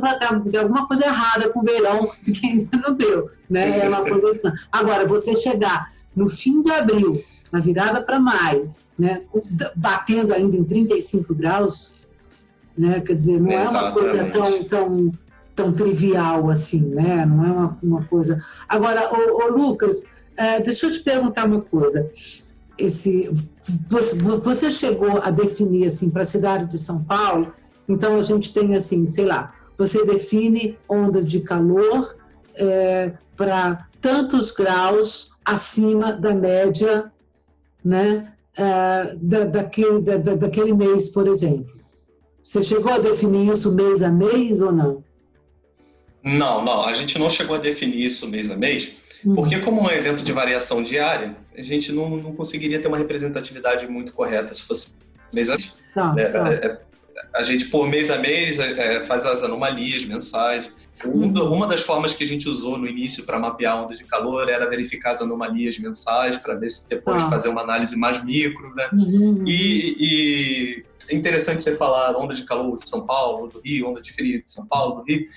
[SPEAKER 2] que alguma coisa errada com o verão, que ainda não deu, né? É uma coisa estranha. Agora, você chegar no fim de abril, na virada para maio, né, batendo ainda em 35 graus, né? Quer dizer, não é uma coisa tão trivial assim, né? Não é uma coisa... Agora, Lucas, deixa eu te perguntar uma coisa. Você chegou a definir assim para a cidade de São Paulo, então a gente tem assim, sei lá, você define onda de calor para tantos graus acima da média, né, daquele mês, por exemplo. Você chegou a definir isso mês a mês ou não?
[SPEAKER 3] Não, a gente não chegou a definir isso mês a mês, porque como é um evento de variação diária, a gente não conseguiria ter uma representatividade muito correta se fosse mês a mês. A gente, por mês a mês, faz as anomalias mensais. Uma das formas que a gente usou no início para mapear a onda de calor era verificar as anomalias mensais, para ver se depois fazer uma análise mais micro. Né? E é interessante você falar onda de calor de São Paulo, do Rio, onda de frio de São Paulo, do Rio.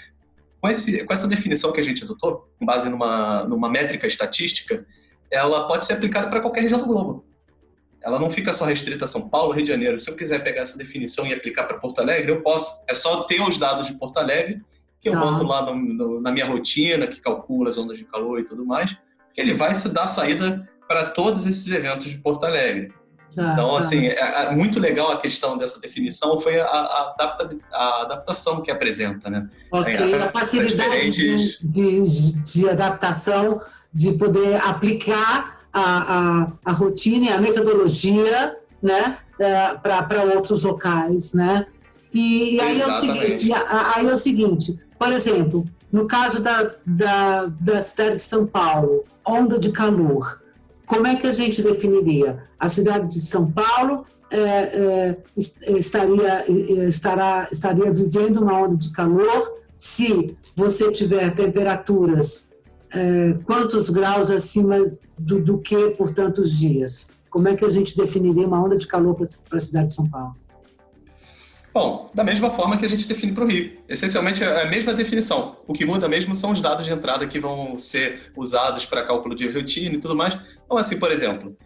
[SPEAKER 3] Com essa definição que a gente adotou, com base numa métrica estatística, ela pode ser aplicada para qualquer região do globo. Ela não fica só restrita a São Paulo, Rio de Janeiro. Se eu quiser pegar essa definição e aplicar para Porto Alegre, eu posso. É só ter os dados de Porto Alegre, que eu boto lá na minha rotina, que calcula as ondas de calor e tudo mais, que ele vai se dar saída para todos esses eventos de Porto Alegre. Então, assim, é muito legal a questão dessa definição, foi a adaptação que apresenta, né?
[SPEAKER 2] Ok, a facilidade de adaptação, de poder aplicar a rotina e a metodologia, né, para outros locais, né? E aí é o seguinte, por exemplo, no caso da cidade de São Paulo, onda de calor, como é que a gente definiria? A cidade de São Paulo estaria vivendo uma onda de calor se você tiver temperaturas quantos graus acima do que por tantos dias? Como é que a gente definiria uma onda de calor para a cidade de São Paulo?
[SPEAKER 3] Bom, da mesma forma que a gente define para o Rio. Essencialmente é a mesma definição. O que muda mesmo são os dados de entrada que vão ser usados para cálculo de rotina e tudo mais. Então, assim, por exemplo,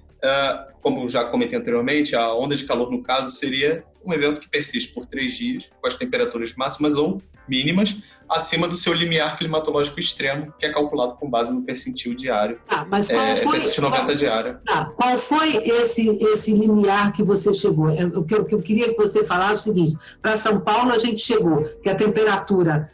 [SPEAKER 3] como já comentei anteriormente, a onda de calor, no caso, seria um evento que persiste por 3 dias, com as temperaturas máximas ou mínimas, acima do seu limiar climatológico extremo, que é calculado com base no percentil diário.
[SPEAKER 2] Mas qual foi,
[SPEAKER 3] percentil 90 diário.
[SPEAKER 2] Qual foi esse limiar que você chegou? O que eu queria que você falasse é o seguinte: para São Paulo a gente chegou que a temperatura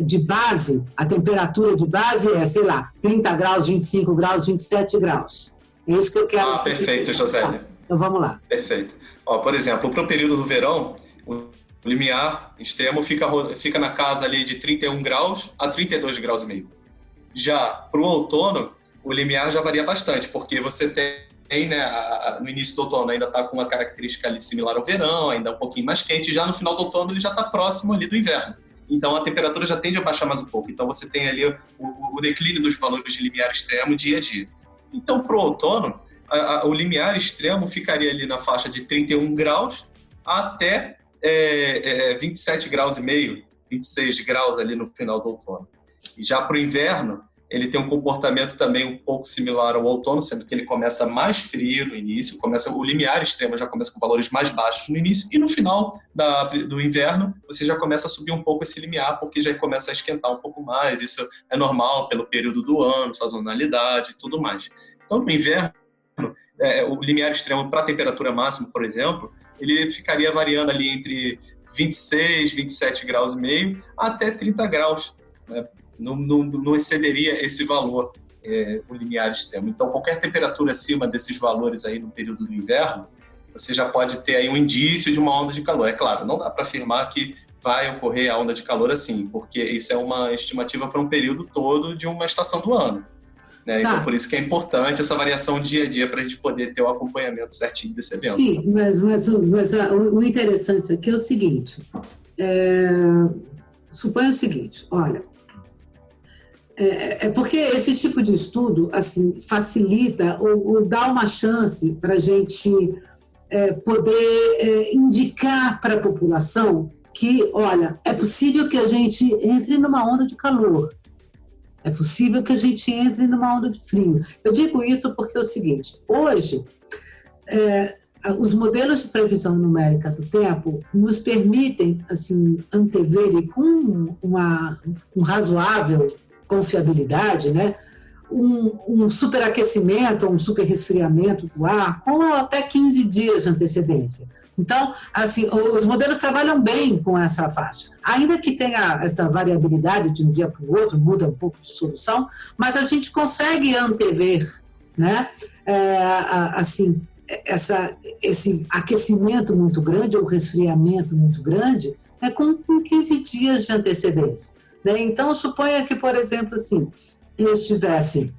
[SPEAKER 2] de base, a temperatura de base é, sei lá, 30 graus, 25 graus, 27 graus. É isso que eu quero.
[SPEAKER 3] Perfeito, Josélia.
[SPEAKER 2] Então vamos lá.
[SPEAKER 3] Perfeito. Por exemplo, para o período do verão, o limiar extremo fica na casa ali de 31 graus a 32 graus e meio. Já para o outono, o limiar já varia bastante, porque você tem, né, no início do outono ainda está com uma característica ali similar ao verão, ainda um pouquinho mais quente, já no final do outono ele já está próximo ali do inverno. Então a temperatura já tende a baixar mais um pouco. Então você tem ali o declínio dos valores de limiar extremo dia a dia. Então para o outono, o limiar extremo ficaria ali na faixa de 31 graus até 27 graus e meio, 26 graus ali no final do outono. E já para o inverno, ele tem um comportamento também um pouco similar ao outono, sendo que ele começa mais frio no início, o limiar extremo já começa com valores mais baixos no início, e no final do inverno você já começa a subir um pouco esse limiar, porque já começa a esquentar um pouco mais. Isso é normal pelo período do ano, sazonalidade e tudo mais. Então, no inverno, o limiar extremo para a temperatura máxima, por exemplo, ele ficaria variando ali entre 26, 27 graus e meio até 30 graus, né? Não excederia esse valor, o limiar extremo. Então, qualquer temperatura acima desses valores aí no período do inverno, você já pode ter aí um indício de uma onda de calor. É claro, não dá para afirmar que vai ocorrer a onda de calor assim, porque isso é uma estimativa para um período todo de uma estação do ano, né? Então, por isso que é importante essa variação dia a dia para a gente poder ter o acompanhamento certinho desse evento.
[SPEAKER 2] Sim, mas o interessante aqui é o seguinte, suponha o seguinte, olha, porque esse tipo de estudo assim, facilita ou dá uma chance para a gente poder indicar para a população que, olha, é possível que a gente entre numa onda de calor, é possível que a gente entre numa onda de frio. Eu digo isso porque é o seguinte, hoje, os modelos de previsão numérica do tempo nos permitem assim, antever e com um razoável confiabilidade, né? Um superaquecimento, um superresfriamento do ar com até 15 dias de antecedência. Então, assim, os modelos trabalham bem com essa faixa. Ainda que tenha essa variabilidade de um dia para o outro, muda um pouco de solução, mas a gente consegue antever, né? Assim, esse aquecimento muito grande ou resfriamento muito grande com 15 dias de antecedência. Né? Então, suponha que, por exemplo, assim, eu estivesse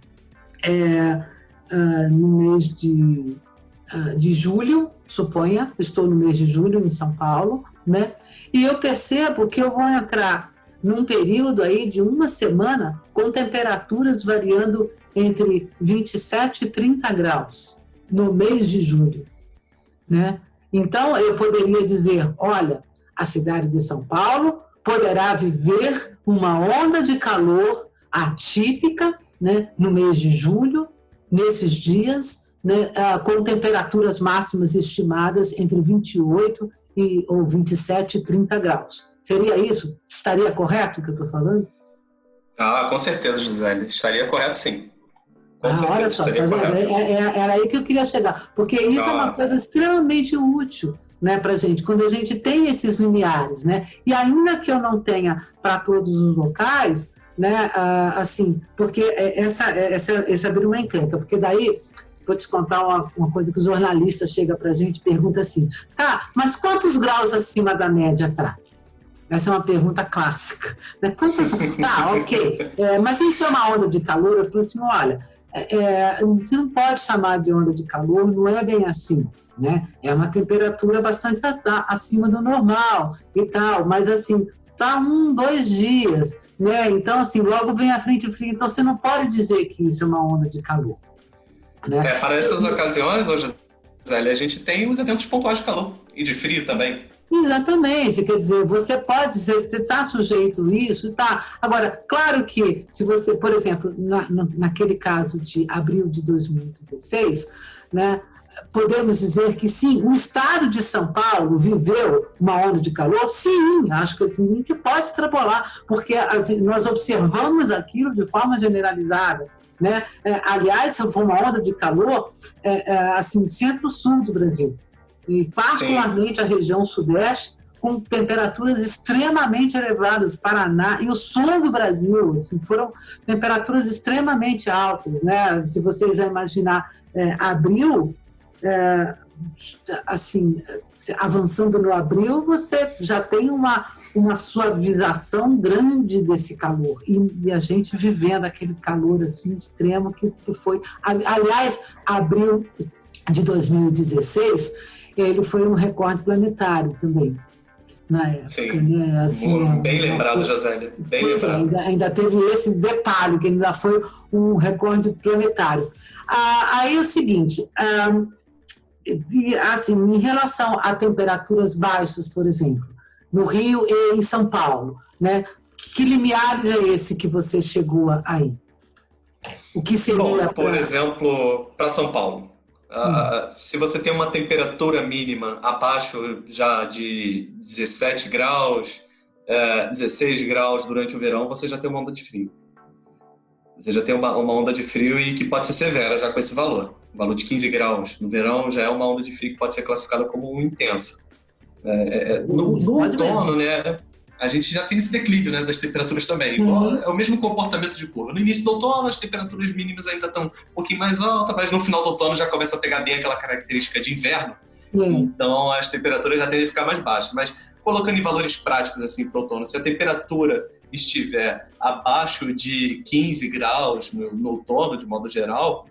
[SPEAKER 2] no mês de julho, suponha, estou no mês de julho em São Paulo, né? E eu percebo que eu vou entrar num período aí de uma semana com temperaturas variando entre 27 e 30 graus no mês de julho, né? Então, eu poderia dizer, olha, a cidade de São Paulo poderá viver uma onda de calor atípica, né, no mês de julho, nesses dias, né, com temperaturas máximas estimadas entre 28 ou 27 e 30 graus. Seria isso? Estaria correto o que eu estou falando?
[SPEAKER 3] Com certeza, José. Estaria correto, sim.
[SPEAKER 2] Olha só, era aí que eu queria chegar, porque isso é uma coisa extremamente útil, né, para a gente, quando a gente tem esses limiares, né, e ainda que eu não tenha para todos os locais, né, assim, porque essa vira uma encrenca, porque daí, vou te contar uma coisa que o jornalista chega para a gente e pergunta assim, tá, mas quantos graus acima da média está? Essa é uma pergunta clássica, né? Ok, mas isso é uma onda de calor? Eu falo assim, olha, você não pode chamar de onda de calor, não é bem assim, né? É uma temperatura bastante acima do normal e tal, mas assim, está 2 dias, né? Então, assim, logo vem a frente fria, então você não pode dizer que isso é uma onda de calor, né?
[SPEAKER 3] Para essas ocasiões, hoje, Zélia, a gente tem os eventos pontuais de calor e de frio também.
[SPEAKER 2] Exatamente, quer dizer, você está sujeito a isso, tá? Agora, claro que se você, por exemplo, naquele caso de abril de 2016, né, podemos dizer que sim, o estado de São Paulo viveu uma onda de calor, sim, acho que a gente pode extrapolar, porque nós observamos aquilo de forma generalizada, né? Aliás, foi uma onda de calor assim, centro-sul do Brasil. E particularmente a região sudeste, com temperaturas extremamente elevadas, Paraná e o sul do Brasil, assim, foram temperaturas extremamente altas, né? Se você já imaginar abril, assim, avançando no abril, você já tem uma suavização grande desse calor e a gente vivendo aquele calor assim extremo que foi, aliás, abril de 2016 ele foi um recorde planetário também na época.
[SPEAKER 3] Sim.
[SPEAKER 2] Né? Assim,
[SPEAKER 3] bem lembrado, Josélia, bem lembrado.
[SPEAKER 2] Ainda teve esse detalhe que ainda foi um recorde planetário. Aí é o seguinte, assim, em relação a temperaturas baixas, por exemplo, no Rio e em São Paulo, né? Que limiares é esse que você chegou aí? O que seria?
[SPEAKER 3] Bom, por exemplo, para São Paulo, se você tem uma temperatura mínima abaixo já de 17 graus, 16 graus durante o verão, você já tem uma onda de frio. Você já tem uma onda de frio e que pode ser severa já com esse valor. O valor de 15 graus no verão já é uma onda de frio que pode ser classificada como intensa. No outono, né, a gente já tem esse declínio, né, das temperaturas também. É o mesmo comportamento de curva. No início do outono, as temperaturas mínimas ainda estão um pouquinho mais altas, mas no final do outono já começa a pegar bem aquela característica de inverno. Então, as temperaturas já tendem a ficar mais baixas. Mas, colocando em valores práticos assim, para o outono, se a temperatura estiver abaixo de 15 graus no outono, de modo geral,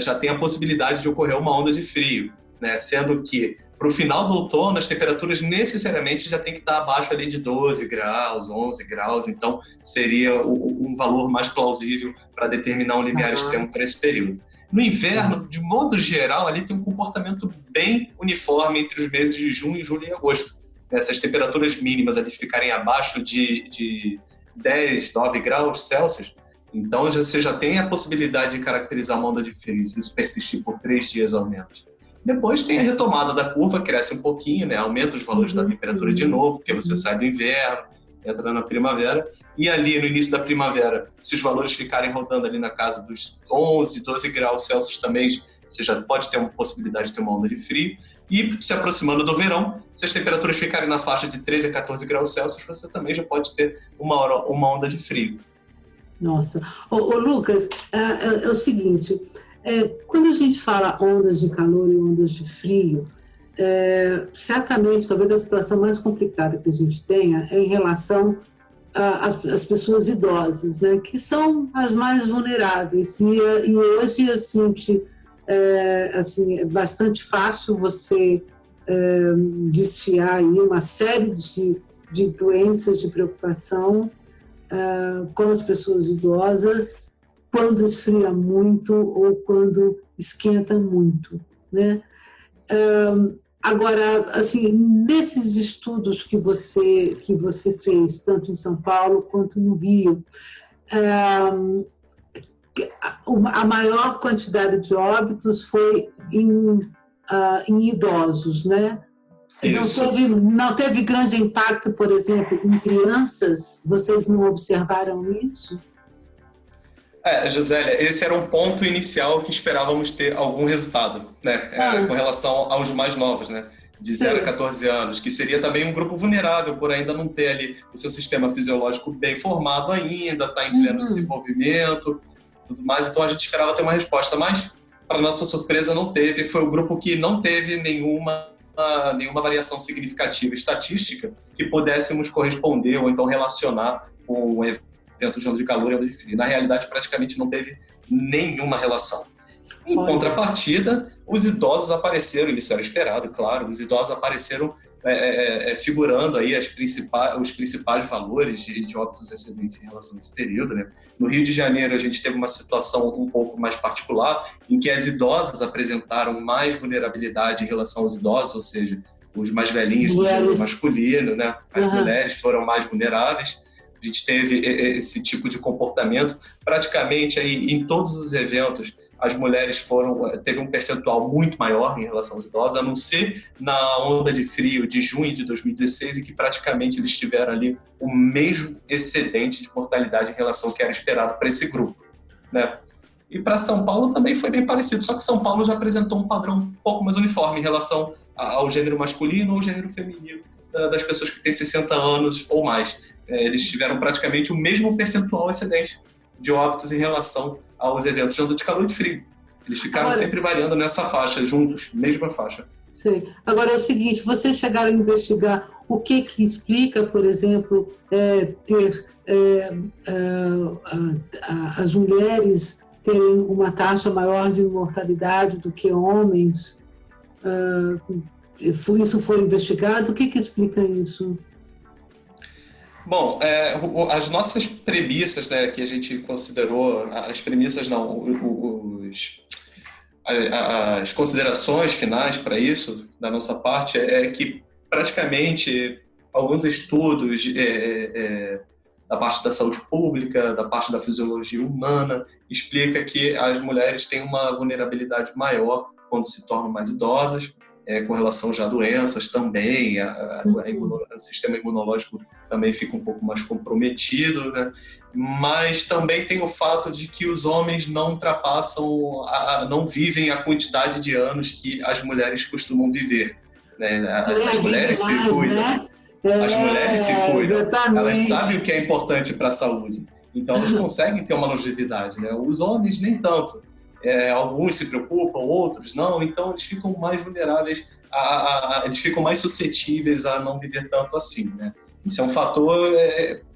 [SPEAKER 3] já tem a possibilidade de ocorrer uma onda de frio, né? Sendo que para o final do outono as temperaturas necessariamente já tem que estar abaixo ali de 12 graus, 11 graus, então seria um valor mais plausível para determinar um limiar extremo para esse período. No inverno, de modo geral, ali tem um comportamento bem uniforme entre os meses de junho, julho e agosto. Essas temperaturas mínimas ali ficarem abaixo de 10, 9 graus Celsius, então você já tem a possibilidade de caracterizar uma onda de frio, se isso persistir por 3 dias ao menos. Depois tem a retomada da curva, cresce um pouquinho, né? Aumenta os valores da temperatura de novo, porque você sai do inverno, entra na primavera, e ali no início da primavera, se os valores ficarem rodando ali na casa dos 11, 12 graus Celsius também, você já pode ter uma possibilidade de ter uma onda de frio. E se aproximando do verão, se as temperaturas ficarem na faixa de 13 a 14 graus Celsius, você também já pode ter uma onda de frio.
[SPEAKER 2] Nossa. Ô Lucas, é o seguinte, quando a gente fala ondas de calor e ondas de frio, certamente, talvez a situação mais complicada que a gente tenha é em relação às pessoas idosas, né, que são as mais vulneráveis. E hoje, assim, é bastante fácil você desfiar aí uma série de doenças de preocupação com as pessoas idosas quando esfria muito ou quando esquenta muito, né? Agora, assim, nesses estudos que você fez, tanto em São Paulo quanto no Rio, a maior quantidade de óbitos foi em idosos, né? Não teve grande impacto, por exemplo, em crianças? Vocês não observaram isso?
[SPEAKER 3] Josélia, esse era um ponto inicial que esperávamos ter algum resultado, né? Com relação aos mais novos, né? De 0 a 14 anos, que seria também um grupo vulnerável, por ainda não ter ali o seu sistema fisiológico bem formado ainda, está em pleno desenvolvimento, tudo mais. Então a gente esperava ter uma resposta, mas para nossa surpresa não teve. Foi o grupo que não teve nenhuma variação significativa estatística que pudéssemos corresponder ou então relacionar com o evento de onda de calor e onda de frio. Na realidade, praticamente não teve nenhuma relação. Em contrapartida, os idosos apareceram, e isso era esperado, claro, os idosos apareceram figurando aí os principais valores de óbitos excedentes em relação a esse período, né? No Rio de Janeiro, a gente teve uma situação um pouco mais particular, em que as idosas apresentaram mais vulnerabilidade em relação aos idosos, ou seja, os mais velhinhos do gênero masculino, né? As mulheres foram mais vulneráveis. A gente teve esse tipo de comportamento. Praticamente, aí, em todos os eventos, as mulheres teve um percentual muito maior em relação aos idosos, a não ser na onda de frio de junho de 2016, em que praticamente eles tiveram ali o mesmo excedente de mortalidade em relação ao que era esperado para esse grupo, né? E para São Paulo também foi bem parecido, só que São Paulo já apresentou um padrão um pouco mais uniforme em relação ao gênero masculino ou gênero feminino das pessoas que têm 60 anos ou mais. Eles tiveram praticamente o mesmo percentual excedente de óbitos em relação aos eventos de onda de calor e de frio. Eles ficaram sempre variando nessa faixa, juntos, mesma faixa.
[SPEAKER 2] Sei. Agora é o seguinte, vocês chegaram a investigar o que explica, por exemplo, ter as mulheres terem uma taxa maior de mortalidade do que homens? Isso foi investigado? O que explica isso?
[SPEAKER 3] Bom, as nossas premissas, né, que a gente considerou, as premissas não, as considerações finais para isso, da nossa parte, é que praticamente alguns estudos da parte da saúde pública, da parte da fisiologia humana, explica que as mulheres têm uma vulnerabilidade maior quando se tornam mais idosas, com relação já a doenças também, o sistema imunológico também fica um pouco mais comprometido, né? Mas também tem o fato de que os homens não ultrapassam, não vivem a quantidade de anos que as mulheres costumam viver, né? As mulheres se cuidam, né? As mulheres se cuidam, exatamente. Elas sabem o que é importante para a saúde, então elas conseguem ter uma longevidade, né? Os homens nem tanto. Alguns se preocupam, outros não, então eles ficam mais vulneráveis, eles ficam mais suscetíveis a não viver tanto assim, né? Isso é um fator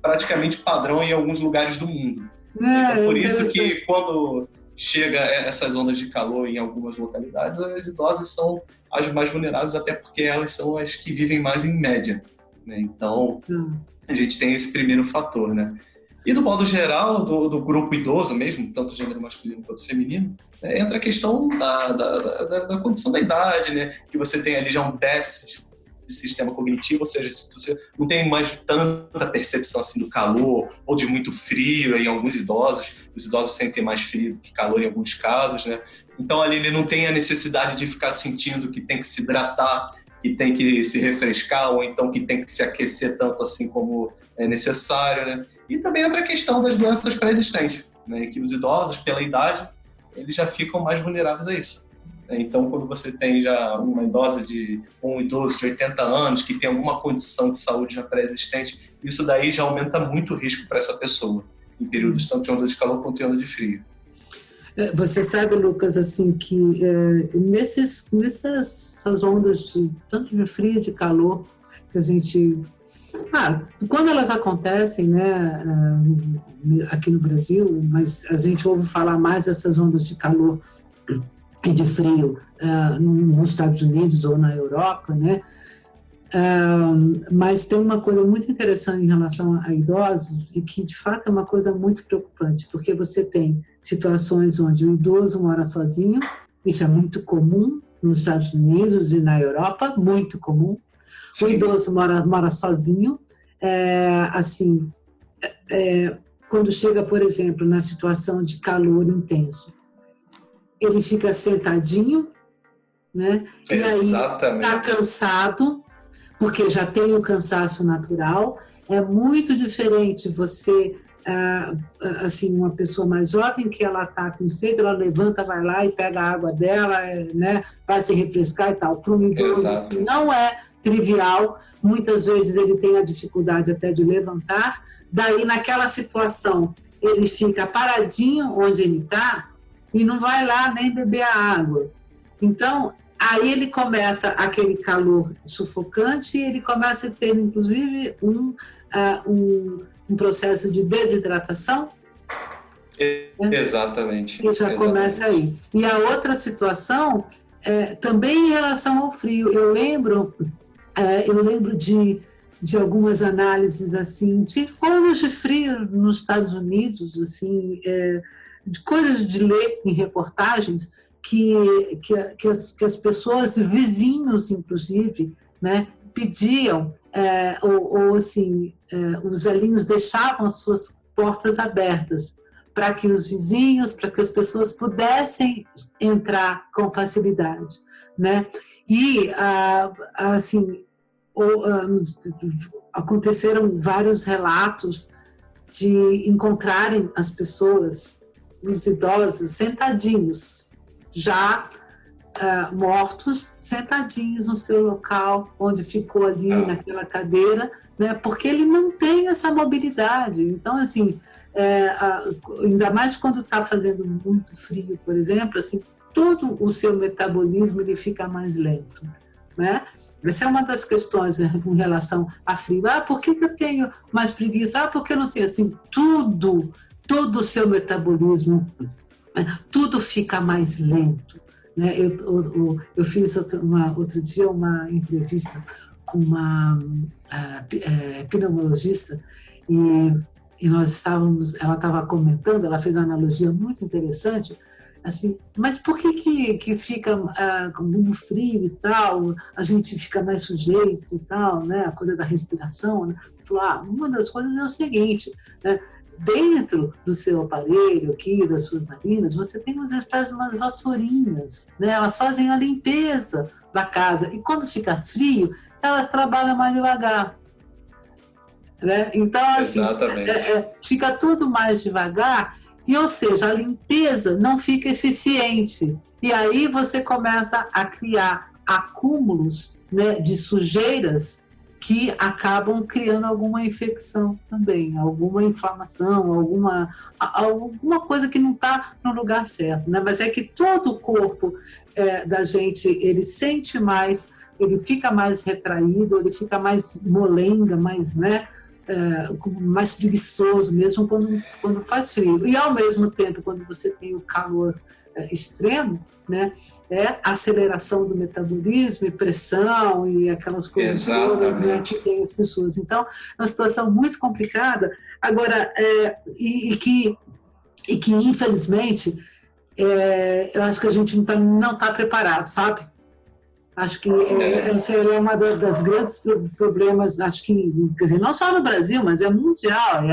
[SPEAKER 3] praticamente padrão em alguns lugares do mundo. Então, por isso que quando chega essas ondas de calor em algumas localidades, as idosas são as mais vulneráveis, até porque elas são as que vivem mais em média, né? Então, a gente tem esse primeiro fator, né? E do modo geral, do grupo idoso mesmo, tanto gênero masculino quanto feminino, entra a questão da condição da idade, né? Que você tem ali já um déficit de sistema cognitivo, ou seja, se você não tem mais tanta percepção assim do calor ou de muito frio em alguns idosos, os idosos sentem mais frio do que calor em alguns casos, né? Então ali ele não tem a necessidade de ficar sentindo que tem que se hidratar, que tem que se refrescar, ou então que tem que se aquecer tanto assim como é necessário, né? E também outra questão das doenças pré-existentes, né? Que os idosos, pela idade, eles já ficam mais vulneráveis a isso. Então, quando você tem já uma idosa um idoso de 80 anos que tem alguma condição de saúde já pré-existente, isso daí já aumenta muito o risco para essa pessoa, em períodos tanto de onda de calor quanto de onda de frio.
[SPEAKER 2] Você sabe, Lucas, assim, que nessas ondas tanto de frio e de calor, que a gente... quando elas acontecem, né, aqui no Brasil, mas a gente ouve falar mais dessas ondas de calor e de frio nos Estados Unidos ou na Europa, né? Mas tem uma coisa muito interessante em relação a idosos e que, de fato, é uma coisa muito preocupante, porque você tem situações onde o idoso mora sozinho, isso é muito comum nos Estados Unidos e na Europa, muito comum. Sim. O idoso mora sozinho, quando chega, por exemplo, na situação de calor intenso, ele fica sentadinho, né?
[SPEAKER 3] Exatamente.
[SPEAKER 2] E aí está cansado, porque já tem o cansaço natural. É muito diferente você, assim, uma pessoa mais jovem que ela está com sede, ela levanta, vai lá e pega a água dela, né? Vai se refrescar e tal. Para um idoso que não é trivial, muitas vezes ele tem a dificuldade até de levantar, daí naquela situação ele fica paradinho onde ele está e não vai lá nem beber a água. Então, aí ele começa aquele calor sufocante e ele começa a ter, inclusive, um processo de desidratação.
[SPEAKER 3] Exatamente.
[SPEAKER 2] E já começa aí. E a outra situação, também em relação ao frio, eu lembro de algumas análises assim, de ondas de frio nos Estados Unidos, assim, de coisas de ler em reportagens, que as pessoas, vizinhos inclusive, né, pediam, ou assim, os velhinhos deixavam as suas portas abertas para que os vizinhos, para que as pessoas pudessem entrar com facilidade, né? E, assim, aconteceram vários relatos de encontrarem as pessoas, os idosos, sentadinhos, já mortos sentadinhos no seu local, onde ficou ali naquela cadeira, né? Porque ele não tem essa mobilidade. Então, assim, ainda mais quando está fazendo muito frio, por exemplo, assim, todo o seu metabolismo ele fica mais lento, né? Essa é uma das questões, né, com relação a frio. Por que eu tenho mais preguiça? Porque eu não sei, assim, todo o seu metabolismo, tudo fica mais lento, né? Eu fiz outro dia uma entrevista com uma pneumologista e ela estava comentando, ela fez uma analogia muito interessante, assim, mas por que fica no frio e tal, a gente fica mais sujeito e tal, né? A coisa da respiração, né? Falou, uma das coisas é o seguinte, né? Dentro do seu aparelho aqui, das suas narinas, você tem umas espécies de umas vassourinhas, né? Elas fazem a limpeza da casa e quando fica frio, elas trabalham mais devagar. Né? Então, assim, fica tudo mais devagar e, ou seja, a limpeza não fica eficiente. E aí você começa a criar acúmulos, né, de sujeiras que acabam criando alguma infecção também, alguma inflamação, alguma coisa que não está no lugar certo. Né? Mas é que todo o corpo da gente, ele sente mais, ele fica mais retraído, ele fica mais molenga, mais, né, mais preguiçoso mesmo quando faz frio. E, ao mesmo tempo, quando você tem o calor extremo, né, aceleração do metabolismo e pressão e aquelas coisas todas, né, que tem as pessoas. Então, é uma situação muito complicada. Agora, e que infelizmente, eu acho que a gente não tá preparado, sabe? Acho que esse é uma das grandes problemas, acho que, quer dizer, não só no Brasil, mas é mundial,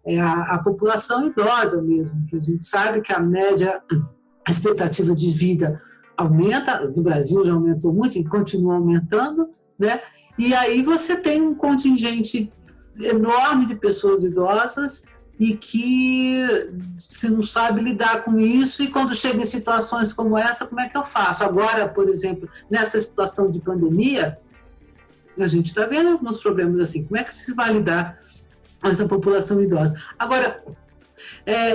[SPEAKER 2] é a população idosa mesmo, que a gente sabe que a expectativa de vida aumenta, no Brasil já aumentou muito e continua aumentando, né? E aí você tem um contingente enorme de pessoas idosas e que você não sabe lidar com isso, e quando chega em situações como essa, como é que eu faço? Agora, por exemplo, nessa situação de pandemia, a gente está vendo alguns problemas assim, como é que se vai lidar com essa população idosa? Agora,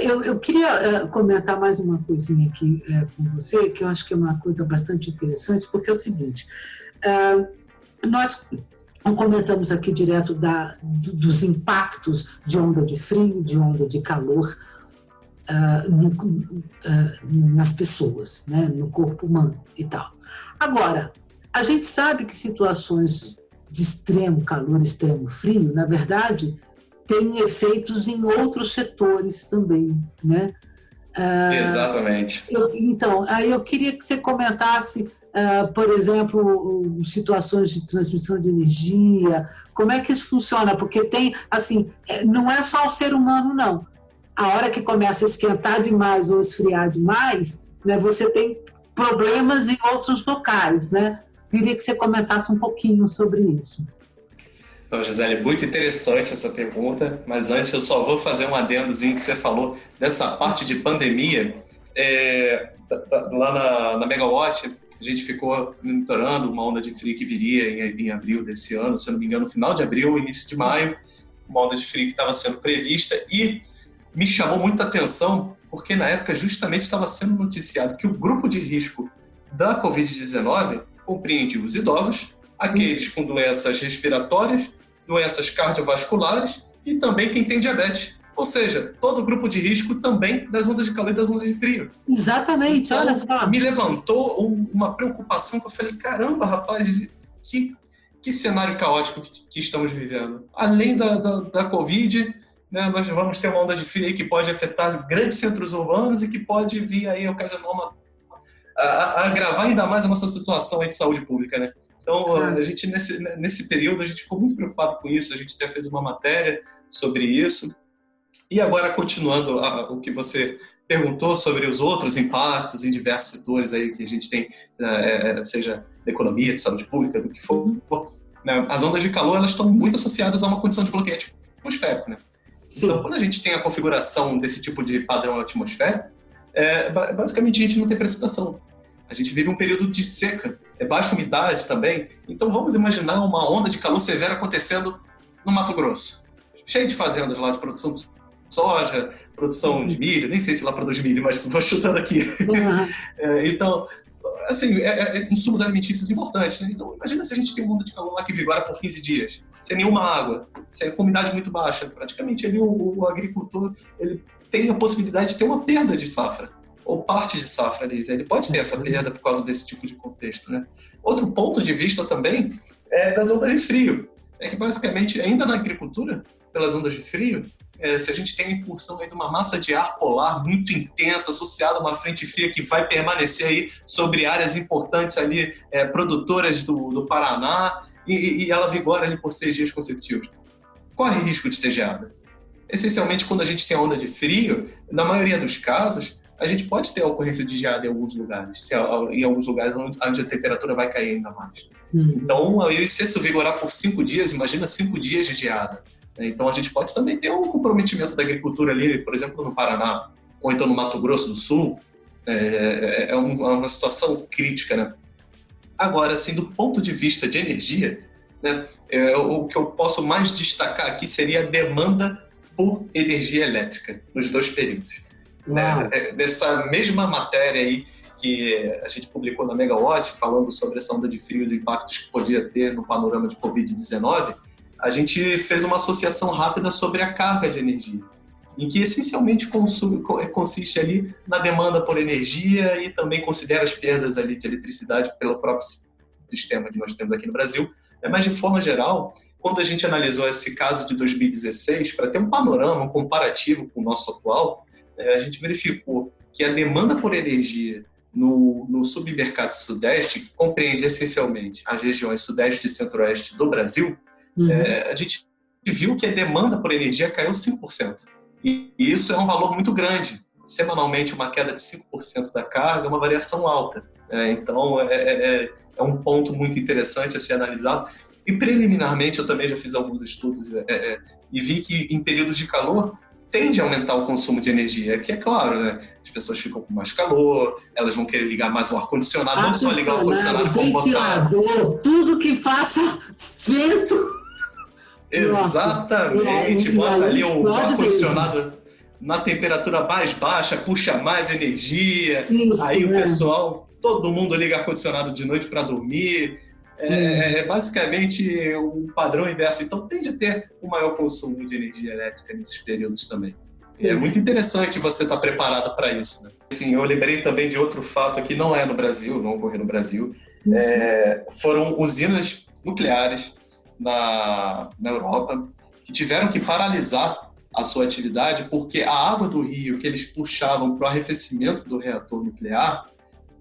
[SPEAKER 2] eu queria comentar mais uma coisinha aqui com você, que eu acho que é uma coisa bastante interessante, porque é o seguinte, nós comentamos aqui direto dos impactos de onda de frio, de onda de calor nas pessoas, né, no corpo humano e tal. Agora, a gente sabe que situações de extremo calor, extremo frio, na verdade, têm efeitos em outros setores também, né?
[SPEAKER 3] Exatamente.
[SPEAKER 2] Então, aí eu queria que você comentasse, por exemplo, situações de transmissão de energia, como é que isso funciona? Porque tem, assim, não é só o ser humano, não. A hora que começa a esquentar demais ou esfriar demais, né, você tem problemas em outros locais, né? Queria que você comentasse um pouquinho sobre isso.
[SPEAKER 3] Então, Gisele, muito interessante essa pergunta, mas antes eu só vou fazer um adendozinho que você falou dessa parte de pandemia. Lá na Megawatt, a gente ficou monitorando uma onda de frio que viria em abril desse ano, se eu não me engano, no final de abril, início de maio, uma onda de frio que estava sendo prevista, e me chamou muita atenção porque na época justamente estava sendo noticiado que o grupo de risco da Covid-19 compreende os idosos, aqueles com doenças respiratórias, doenças cardiovasculares e também quem tem diabetes. Ou seja, todo o grupo de risco também das ondas de calor e das ondas de frio.
[SPEAKER 2] Exatamente, então, olha só.
[SPEAKER 3] Me levantou uma preocupação que eu falei, caramba, rapaz, que cenário caótico que estamos vivendo. Além da Covid, né, nós vamos ter uma onda de frio aí que pode afetar grandes centros urbanos e que pode vir aí ocasionar agravar ainda mais a nossa situação aí de saúde pública, né? Então, a gente, nesse período, a gente ficou muito preocupado com isso, a gente até fez uma matéria sobre isso. E agora, continuando o que você perguntou sobre os outros impactos em diversos setores aí que a gente tem, seja da economia, de saúde pública, do que for, né? As ondas de calor, elas estão muito associadas a uma condição de bloqueio atmosférico, né? Sim. Então, quando a gente tem a configuração desse tipo de padrão atmosférico, basicamente a gente não tem precipitação. A gente vive um período de seca, baixa umidade também. Então vamos imaginar uma onda de calor severa acontecendo no Mato Grosso. Cheio de fazendas lá de produção de soja, produção de milho, nem sei se lá produz milho, mas vou chutando aqui. Então, assim, insumos alimentícios importantes, né? Então, imagina se a gente tem uma onda de calor lá que vigora por 15 dias, sem nenhuma água, sem com umidade muito baixa. Praticamente, ali o agricultor ele tem a possibilidade de ter uma perda de safra, ou parte de safra ali. Ele pode ter essa perda por causa desse tipo de contexto, né? Outro ponto de vista também é das ondas de frio. É que, basicamente, ainda na agricultura, pelas ondas de frio, se a gente tem a incursão aí de uma massa de ar polar muito intensa, associada a uma frente fria que vai permanecer aí sobre áreas importantes ali, produtoras do Paraná, e ela vigora ali por 6 dias consecutivos. Corre risco de ter geada. Essencialmente, quando a gente tem a onda de frio, na maioria dos casos, a gente pode ter a ocorrência de geada em alguns lugares, em alguns lugares onde a temperatura vai cair ainda mais. Então, se isso vigorar por 5 dias, imagina 5 dias de geada. Então, a gente pode também ter um comprometimento da agricultura ali, por exemplo, no Paraná, ou então no Mato Grosso do Sul. É uma situação crítica, né? Agora, assim, do ponto de vista de energia, né, o que eu posso mais destacar aqui seria a demanda por energia elétrica nos 2 períodos. Dessa mesma matéria aí que a gente publicou na Megawatt, falando sobre essa onda de frio e os impactos que podia ter no panorama de Covid-19, a gente fez uma associação rápida sobre a carga de energia, em que essencialmente consiste ali na demanda por energia e também considera as perdas ali de eletricidade pelo próprio sistema que nós temos aqui no Brasil. Mas, de forma geral, quando a gente analisou esse caso de 2016, para ter um panorama, um comparativo com o nosso atual, a gente verificou que a demanda por energia no submercado sudeste, que compreende essencialmente as regiões sudeste e centro-oeste do Brasil, a gente viu que a demanda por energia caiu 5%. E isso é um valor muito grande. Semanalmente, uma queda de 5% da carga é uma variação alta. Então, é um ponto muito interessante a ser analisado. E, preliminarmente, eu também já fiz alguns estudos e vi que, em períodos de calor, tende a aumentar o consumo de energia, que é claro, né? As pessoas ficam com mais calor, elas vão querer ligar mais o ar-condicionado, não só ligar o ar-condicionado, como botar...
[SPEAKER 2] tudo que faça vento.
[SPEAKER 3] Exatamente, bota ali o ar-condicionado na temperatura mais baixa, puxa mais energia, aí o pessoal, todo mundo liga ar-condicionado de noite para dormir, basicamente um padrão inverso, então tende a ter um maior consumo de energia elétrica nesses períodos também. É muito interessante você estar preparado para isso, né? Assim, eu lembrei também de outro fato que não é no Brasil, não ocorreu no Brasil, foram usinas nucleares na Europa, que tiveram que paralisar a sua atividade porque a água do rio que eles puxavam para o arrefecimento do reator nuclear,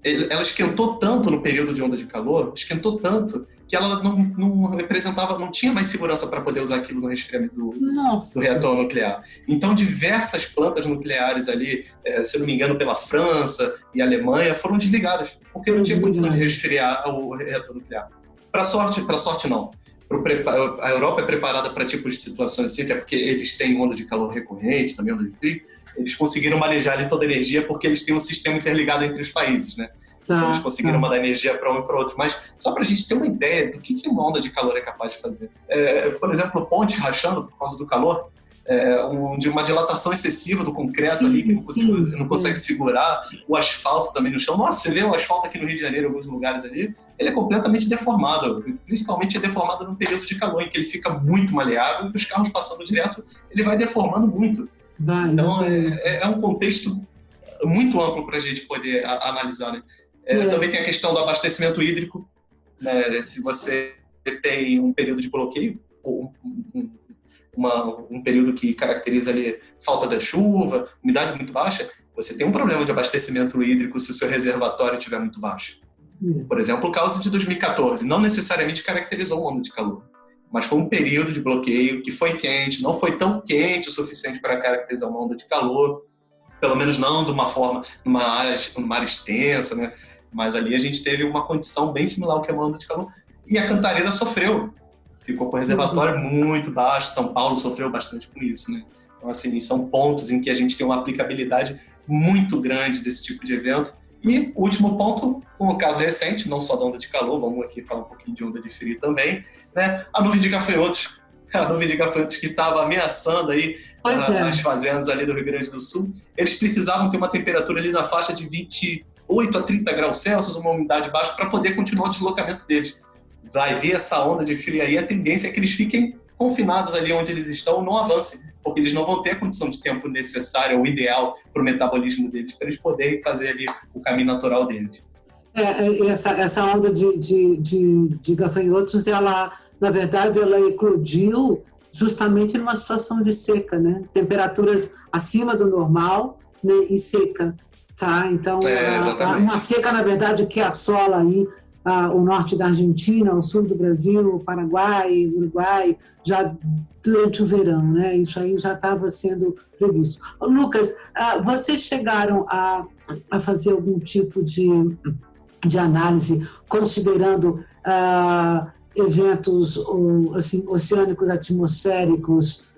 [SPEAKER 3] ela esquentou tanto no período de onda de calor, esquentou tanto, que ela não tinha mais segurança para poder usar aquilo no resfriamento do reator nuclear. Então, diversas plantas nucleares ali, se eu não me engano, pela França e Alemanha, foram desligadas, porque não tinha condição de resfriar o reator nuclear. Para sorte não. A Europa é preparada para tipos de situações assim, até porque eles têm onda de calor recorrente, também onda de frio. Eles conseguiram manejar ali toda a energia porque eles têm um sistema interligado entre os países, né? Então, eles conseguiram mandar energia para um e para o outro. Mas só para a gente ter uma ideia do que uma onda de calor é capaz de fazer. Por exemplo, pontes rachando por causa do calor, de uma dilatação excessiva do concreto ali, que não consegue segurar, o asfalto também no chão. Nossa, você vê o asfalto aqui no Rio de Janeiro, em alguns lugares ali, ele é completamente deformado, principalmente é deformado no período de calor, em que ele fica muito maleável e os carros passando direto, ele vai deformando muito. Então, é um contexto muito amplo para a gente poder analisar, né? Também tem a questão do abastecimento hídrico, né? Se você tem um período de bloqueio, ou um período que caracteriza ali falta da chuva, umidade muito baixa, você tem um problema de abastecimento hídrico se o seu reservatório estiver muito baixo. Por exemplo, o caso de 2014 não necessariamente caracterizou uma onda de calor, mas foi um período de bloqueio que foi quente, não foi tão quente o suficiente para caracterizar uma onda de calor, pelo menos não de uma forma, numa área extensa, né? Mas ali a gente teve uma condição bem similar ao que é uma onda de calor, e a Cantareira sofreu, ficou com o reservatório muito baixo, São Paulo sofreu bastante com isso, né? Então, assim, são pontos em que a gente tem uma aplicabilidade muito grande desse tipo de evento, E o último ponto, um caso recente, não só da onda de calor, vamos aqui falar um pouquinho de onda de frio também, né? A nuvem de gafanhotos. A nuvem de gafanhotos que estava ameaçando aí as fazendas ali do Rio Grande do Sul. Eles precisavam ter uma temperatura ali na faixa de 28 a 30 graus Celsius, uma umidade baixa, para poder continuar o deslocamento deles. Vai ver essa onda de frio aí, a tendência é que eles fiquem confinados ali onde eles estão, não avancem, porque eles não vão ter a condição de tempo necessária ou ideal para o metabolismo deles, para eles poderem fazer ali o caminho natural deles.
[SPEAKER 2] Essa onda de gafanhotos, ela, na verdade, ela eclodiu justamente numa situação de seca, né? Temperaturas acima do normal, né? E seca, tá? Então, uma seca, na verdade, que assola aí o norte da Argentina, o sul do Brasil, o Paraguai, o Uruguai, já durante o verão, né? Isso aí já estava sendo previsto. Lucas, vocês chegaram a fazer algum tipo de análise considerando eventos assim, oceânicos atmosféricos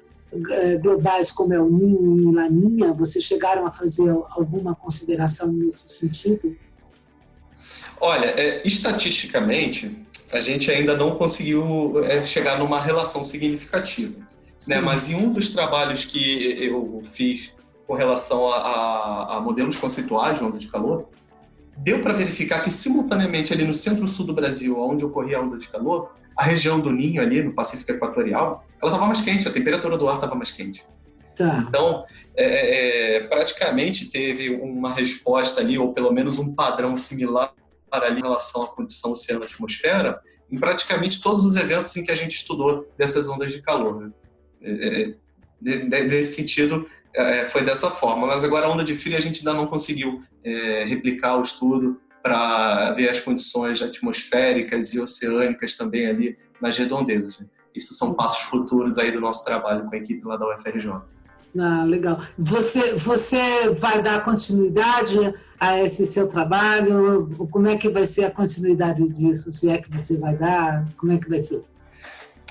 [SPEAKER 2] globais como El Niño e Laninha? Vocês chegaram a fazer alguma consideração nesse sentido?
[SPEAKER 3] Olha, estatisticamente, a gente ainda não conseguiu chegar numa relação significativa, né? Mas em um dos trabalhos que eu fiz com relação a modelos conceituais de onda de calor, deu para verificar que, simultaneamente, ali no centro-sul do Brasil, onde ocorria a onda de calor, a região do Ninho, ali no Pacífico Equatorial, ela estava mais quente, a temperatura do ar estava mais quente. Tá. Então, praticamente teve uma resposta ali, ou pelo menos um padrão similar ali em relação à condição oceano-atmosfera, em praticamente todos os eventos em que a gente estudou dessas ondas de calor, né? Nesse sentido, foi dessa forma. Mas agora a onda de frio a gente ainda não conseguiu replicar o estudo para ver as condições atmosféricas e oceânicas também ali nas redondezas, né? Isso são passos futuros aí do nosso trabalho com a equipe lá da UFRJ.
[SPEAKER 2] Legal. Você vai dar continuidade a esse seu trabalho? Como é que vai ser a continuidade disso? Se é que você vai dar, como é que vai ser?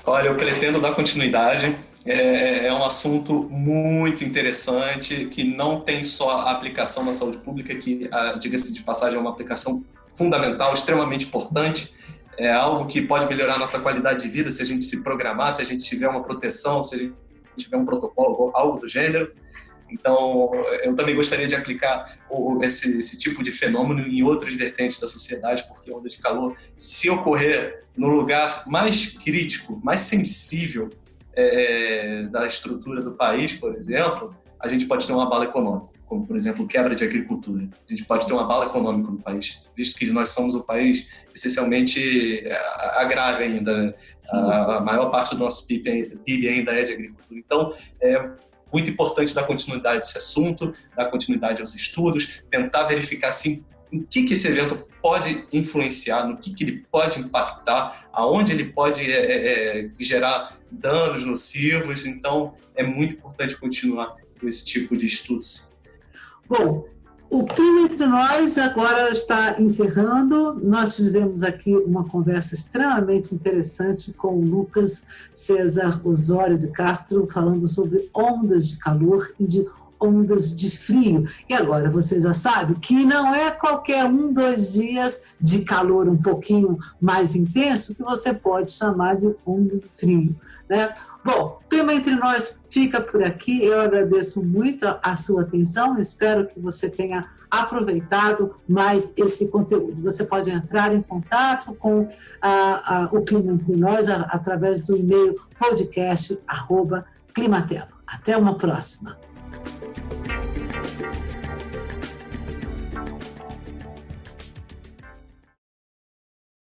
[SPEAKER 3] Olha, eu pretendo dar continuidade. É um assunto muito interessante, que não tem só aplicação na saúde pública, que, diga-se de passagem, é uma aplicação fundamental, extremamente importante. É algo que pode melhorar a nossa qualidade de vida se a gente se programar, se a gente tiver uma proteção, se a gente tiver um protocolo, algo do gênero. Então, eu também gostaria de aplicar esse tipo de fenômeno em outras vertentes da sociedade, porque a onda de calor, se ocorrer no lugar mais crítico, mais sensível da estrutura do país, por exemplo, a gente pode ter uma bala econômica, como, por exemplo, quebra de agricultura. A gente pode ter uma bala econômica no país, visto que nós somos um país essencialmente agrário ainda, né? A maior parte do nosso PIB ainda é de agricultura. Então, é muito importante dar continuidade a esse assunto, dar continuidade aos estudos, tentar verificar, assim, em que esse evento pode influenciar, no que ele pode impactar, aonde ele pode gerar danos nocivos. Então, é muito importante continuar com esse tipo de estudos.
[SPEAKER 2] Bom, o Clima Entre Nós agora está encerrando. Nós fizemos aqui uma conversa extremamente interessante com o Lucas César Osório de Castro, falando sobre ondas de calor e de ondas de frio. E agora você já sabe que não é qualquer 2 dias de calor um pouquinho mais intenso que você pode chamar de onda de frio, né? Bom, Clima Entre Nós fica por aqui. Eu agradeço muito a sua atenção. Espero que você tenha aproveitado mais esse conteúdo. Você pode entrar em contato com o Clima Entre Nós através do e-mail podcast@climatelo. Até uma próxima.